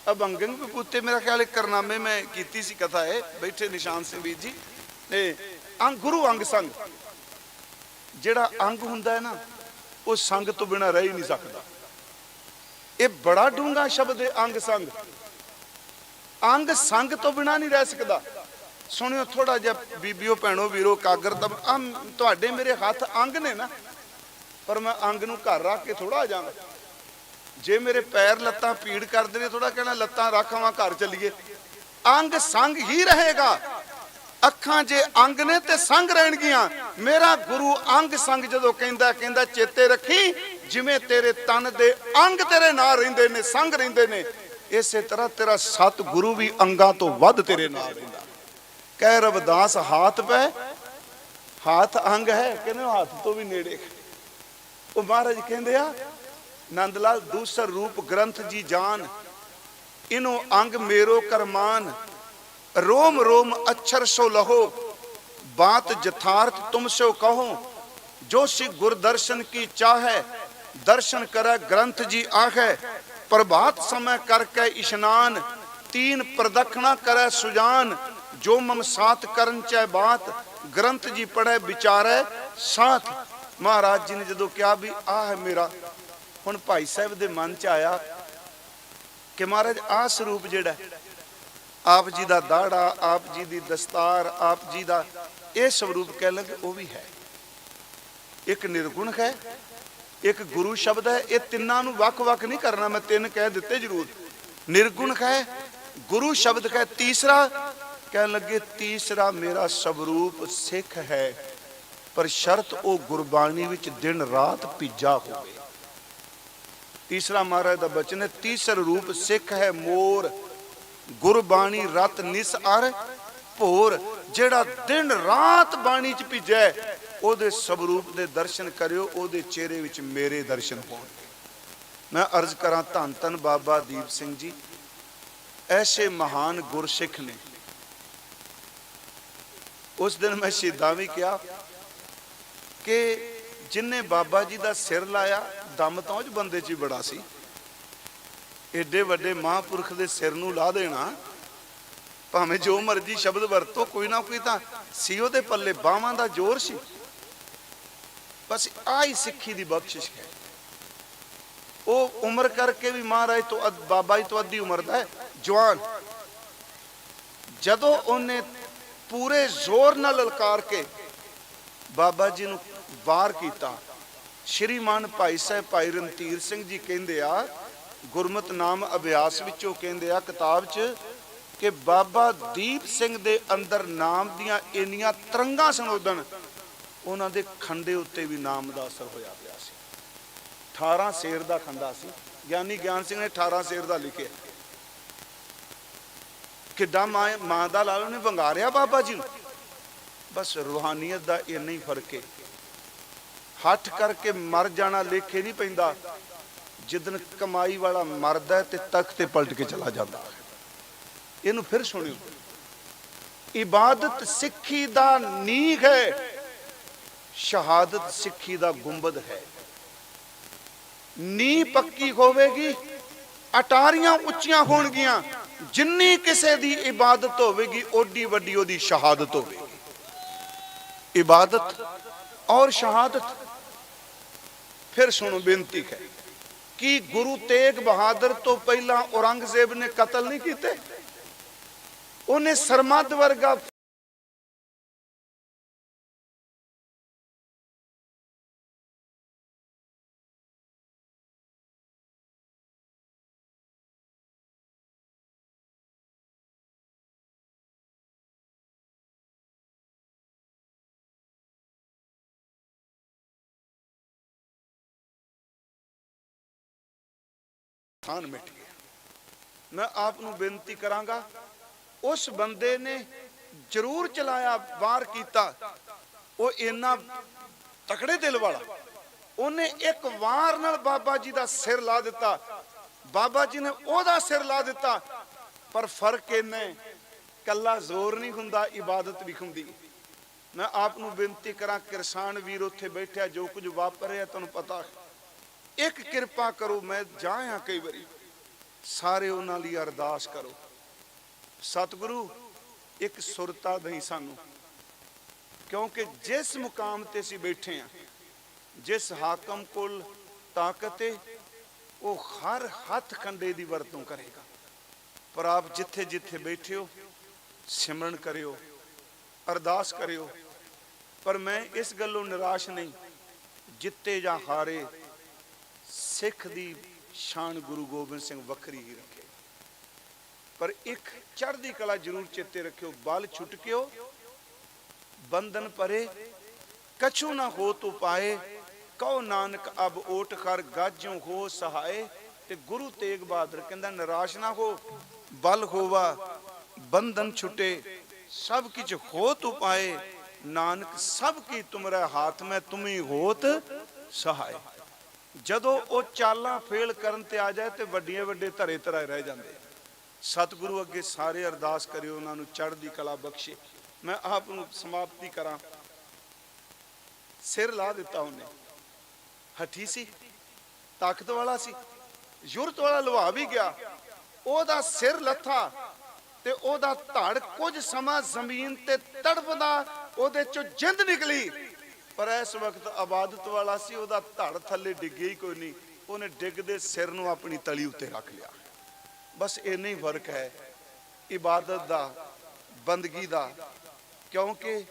अभंगन कुत्ते। मेरा ख्याल है करनामे में कीती सी कथा है, बैठे निशान सिंह वीर जी। अंग गुरु अंग संग, जिहड़ा अंग हुंदा है ना वो संग तो बिना रह ही नहीं सकता। ये बड़ा डूंगा शब्द है अंग संग। अंग संग तो बिना नहीं रह सकता। सुनियो थोड़ा जिहा बीबियो भैणो वीरो कागर तब तुहाडे मेरे हाथ अंग ने ना, पर मैं अंग नूं घर रख के थोड़ा आ जाऊंगा। जे मेरे पैर लत्तां पीड़ करदे ने थोड़ा कहना लत्तां रख आवां घर चलीए। अंग संग ही रहेगा। अखां जे अंग ने ते संग रहणगियां। मेरा गुरु अंग संग जदों कहंदा चेते रखी जिवें तेरे तन दे अंग तेरे नाल रहिंदे ने, संग रहिंदे ने, इसे तरह तेरा सतगुरु भी अंगां तो वध तेरे नाल रहिंदा। कह रविदास हाथ पे हाथ अंग है, कहने हाथ तो भी नेड़े। वो महाराज कहंदे आ नंद लाल दूसर रूप ग्रंथ जी जान, इनो अंग मेरो करमान, रोम रोम अक्षर सो लहो, बात जथार्थ तुम सो कहो, जो सी गुर दर्शन की चाहे, दर्शन करे ग्रंथ जी आखे, प्रभात समय करके इशनान, तीन प्रदक्षिणा करे सुजान, जो मम साथ करन चाहे बात, ग्रंथ जी पढ़े विचारे साथ। महाराज जी ने जदों कहा भी आ है मेरा, हुण भाई साहब दे मन च आया कि महाराज आ स्वरूप जिहड़ा आप जी दा दाड़ा, आप जी दी दस्तार, आप जी दा ये स्वरूप कह लगे वो भी है। एक निर्गुण है, एक गुरु शब्द है। ये तिन्नां नूं वख वख नहीं करना, मैं तीन कह दिते जरूर। निर्गुण है, गुरु शब्द है। तीसरा कह लगे तीसरा मेरा स्वरूप सिख है, पर शर्त वो गुरबाणी विच दिन रात भीजा होवे। तीसरा महाराज दा बचन है, तीसर रूप सिख है मोर, गुरबाणी रत निस अर भोर। जेड़ा दिन रात बाणी च भीजा है, ओदे स्वरूप दे दर्शन करियो, ओदे चेहरे विच मेरे दर्शन होणगे। मैं अर्ज करा धन धन बाबा दीप सिंह जी, ऐसे महान गुरसिख ने। उस दिन मैं शहीदां भी कहा कि जिन्हें बाबा जी का सिर लाया दम तो उस बंदे च बड़ा सी। एडे वड्डे महापुरख के सिर नूं ला देना, भावें जो मर्जी शब्द वरतो, कोई ना कोई तो सी उहदे पल्ले, बावां दा जोर सी। बस आई सिक्खी दी बख्शिश है। वो उम्र करके भी महाराज तो बाबा जी तो अद्धी उम्र दा है, जवान। जदों उन्हें पूरे जोर नाल ललकार के बाबा जी नूं वार कीता, श्रीमान भाई साहब भाई रणधीर सिंह जी कहंदे आ गुरमत नाम अभ्यास विचों कहंदे आ किताब च कि बाबा दीप सिंह दे अंदर नाम दियां इन्नियां तरंगां सन। उदन उन्हां दे खंडे उत्ते भी नाम दा असर होया पिया सी। 18 शेर दा खंडा सी, ज्ञानी ज्ञान सिंह ने 18 शेर दा लिखिया। किड्डा मां दा लाल ने वंगारिया बाबा जी नूं। बस रूहानीयत दा इन्ना ही फर्क है। हट करके मर जाना लेखे नहीं पैंदा। जिदन कमाई वाला मरदा है ते तख्त ते पलट के चला जाता है। इनू फिर सुनियो, इबादत सिक्खी दा नींह है, शहादत सिक्खी दा गुंबद है। नींह पक्की होवेगी, अटारियां उच्चियां होणगियां। जिन्नी किसे दी इबादत होवेगी ओडी वड्डी ओदी शहादत होवेगी। इबादत और शहादत। फिर सुनो बेनती है कि गुरु तेग बहादुर तो पहला औरंगजेब ने कतल नहीं किते। उन्हें सरमद वर्गा थान मिट गया। मैं आपनू बेनती करांगा, उस बंदे ने जरूर चलाया, वार कीता। वो इन्ना तकड़े दिल वाला, उन्हें एक वार नाल बाबा जी दा सिर ला दिता। बाबा जी ने ओदा सिर ला दिता। पर फर्क इन्ना कला जोर नहीं हुंदा, इबादत भी हुंदी। मैं आपनू बेनती करा, किसान वीर उत्थे बैठा, जो कुछ वापरिया तुहानू पता है। एक किरपा करो, मैं जाया कई बारी, सारे उन्हां लई अरदास करो। सतगुरु एक सुरता नहीं सानू, क्योंकि जिस मुकाम ते असीं बैठे हैं, जिस हाकम कोल ताकत है, ਉਹ ਹਰ ਹੱਥ ਕੰਡੇ ਦੀ ਵਰਤੋਂ ਕਰੇਗਾ। ਪਰ ਆਪ ਜਿੱਥੇ ਜਿੱਥੇ ਬੈਠੇ ਹੋ ਸਿਮਰਨ ਕਰਿਓ, ਅਰਦਾਸ ਕਰਿਓ। ਪਰ ਮੈਂ ਇਸ ਗੱਲੋਂ ਨਿਰਾਸ਼ ਨਹੀਂ, ਜਿੱਤੇ ਜਾਂ ਹਾਰੇ ਸਿੱਖ ਦੀ ਸ਼ਾਨ ਗੁਰੂ ਗੋਬਿੰਦ ਸਿੰਘ ਵੱਖਰੀ ਹੀ ਰੱਖੇ। ਪਰ ਇੱਕ ਚੜ੍ਹਦੀ ਕਲਾ ਜ਼ਰੂਰ ਚੇਤੇ ਰੱਖਿਓ, ਬਲ ਛੁਟਕਿਓ ਬੰਧਨ ਪਰੇ, ਕਛੂ ਨਾ ਹੋ ਤੂੰ ਪਾਏ, ਕਹੋ ਨਾਨਕ ਅਬ ਓਟ ਕਰ ਗਾਜੋਂ ਹੋ ਸਹਾਏ। ਤੇ ਗੁਰੂ ਤੇਗ ਬਹਾਦਰ ਕਹਿੰਦਾ ਨਿਰਾਸ਼ ਨਾ ਹੋ, ਬਲ ਹੋਵਾ ਬੰਧਨ ਛੁਟੇ, ਸਭ ਕਿਛ ਹੋ ਤੂੰ ਪਾਏ, ਨਾਨਕ ਸਭ ਕੀ ਤੁਮਰੇ ਹਾਥ ਮੈਂ ਤੁਮੀ ਹੋਤ ਸਹਾਏ। ਜਦੋਂ ਉਹ ਚਾਲਾਂ ਫੇਲ ਕਰਨ ਤੇ ਆ ਜਾਏ ਤੇ ਵੱਡੀਆਂ ਵੱਡੇ ਧਰੇ ਧਰਾਏ ਰਹਿ ਜਾਂਦੇ। ਸਤਿਗੁਰੂ ਅੱਗੇ ਸਾਰੇ ਅਰਦਾਸ ਕਰਿਓ, ਉਹਨਾਂ ਨੂੰ ਚੜ੍ਹਦੀ ਕਲਾ ਬਖਸ਼ੇ। ਮੈਂ ਆਪ ਨੂੰ ਸਮਾਪਤੀ ਕਰਾਂ। ਸਿਰ ਲਾ ਦਿੱਤਾ ਉਹਨੇ, ਹੱਠੀ ਸੀ, ਤਾਕਤ ਵਾਲਾ ਸੀ, ਯੁਰਤ ਵਾਲਾ ਲਵਾ ਵੀ ਗਿਆ। ਉਹਦਾ ਸਿਰ ਲੱਥਾ ਤੇ ਉਹਦਾ ਧੜ ਕੁਝ ਸਮਾਂ ਜ਼ਮੀਨ ਤੇ ਤੜਫਦਾ, ਉਹਦੇ ਚੋਂ ਜਿੰਦ ਨਿਕਲੀ। ਪਰ ਇਸ ਵਕਤ ਇਬਾਦਤ ਵਾਲਾ ਸੀ, ਉਹਦਾ ਧੜ ਥੱਲੇ ਡਿੱਗਿਆ ਹੀ ਕੋਈ ਨਹੀਂ। ਉਹਨੇ ਡਿੱਗਦੇ ਸਿਰ ਨੂੰ ਆਪਣੀ ਤਲੀ ਉੱਤੇ ਰੱਖ ਲਿਆ। ਬਸ ਇੰਨਾ ਹੀ ਫਰਕ ਹੈ ਇਬਾਦਤ ਦਾ, ਬੰਦਗੀ ਦਾ। ਕਿਉਂਕਿ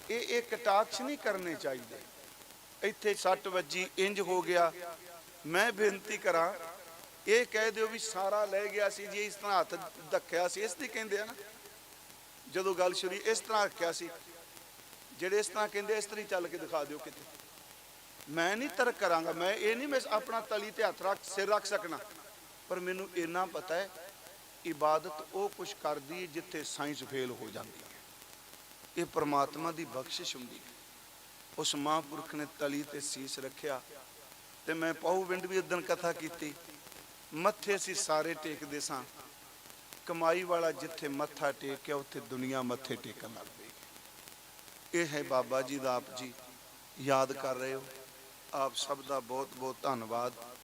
ਇਹ ਕਟਾਕਸ਼ ਨਹੀਂ ਕਰਨੇ ਚਾਹੀਦੇ। ਇੱਥੇ ਸੱਟ ਵੱਜੀ, ਇੰਜ ਹੋ ਗਿਆ। ਮੈਂ ਬੇਨਤੀ ਕਰਾਂ, ਇਹ ਕਹਿ ਦਿਓ ਵੀ ਸਾਰਾ ਲੈ ਗਿਆ ਸੀ ਜੀ, ਇਸ ਤਰ੍ਹਾਂ ਹੱਥ ਧੱਕਿਆ ਸੀ, ਇਸ ਦੀ ਕਹਿੰਦੇ ਆ ਨਾ, ਜਦੋਂ ਗੱਲ ਸ਼ੁਰੂ ਇਸ ਤਰ੍ਹਾਂ ਰੱਖਿਆ ਸੀ। ਜਿਹੜੇ ਇਸ ਤਰ੍ਹਾਂ ਕਹਿੰਦੇ ਇਸ ਤਰ੍ਹਾਂ ਚੱਲ ਕੇ ਦਿਖਾ ਦਿਓ ਕਿਤੇ। ਮੈਂ ਨਹੀਂ ਤਰਕ ਕਰਾਂਗਾ, ਮੈਂ ਇਹ ਨਹੀਂ ਮੈਂ ਆਪਣਾ ਤਲੀ ਤੇ ਹੱਥ ਰੱਖ ਸਿਰ ਰੱਖ ਸਕਣਾ। ਪਰ ਮੈਨੂੰ ਇੰਨਾ ਪਤਾ ਹੈ ਇਬਾਦਤ ਉਹ ਕੁਛ ਕਰਦੀ ਹੈ ਜਿੱਥੇ ਸਾਇੰਸ ਫੇਲ ਹੋ ਜਾਂਦੀ ਹੈ। ਇਹ ਪ੍ਰਮਾਤਮਾ ਦੀ ਬਖਸ਼ਿਸ਼ ਹੁੰਦੀ ਹੈ। ਉਸ ਮਹਾਂਪੁਰਖ ਨੇ ਤਲੀ ਤੇ ਸੀਸ ਰੱਖਿਆ। ਤੇ ਮੈਂ ਪਾਹੂ ਪਿੰਡ ਵੀ ਉਦਣ ਕਥਾ ਕੀਤੀ, ਮੱਥੇ ਅਸੀਂ ਸਾਰੇ ਟੇਕਦੇ ਸਾਂ। ਕਮਾਈ ਵਾਲਾ ਜਿੱਥੇ ਮੱਥਾ ਟੇਕਿਆ ਉੱਥੇ ਦੁਨੀਆ ਮੱਥੇ ਟੇਕਣ ਲੱਗ ਪਈ। ਇਹ ਹੈ ਬਾਬਾ ਜੀ ਦਾ, ਆਪ ਜੀ ਯਾਦ ਕਰ ਰਹੇ ਹੋ। ਆਪ ਸਭ ਦਾ ਬਹੁਤ ਬਹੁਤ ਧੰਨਵਾਦ।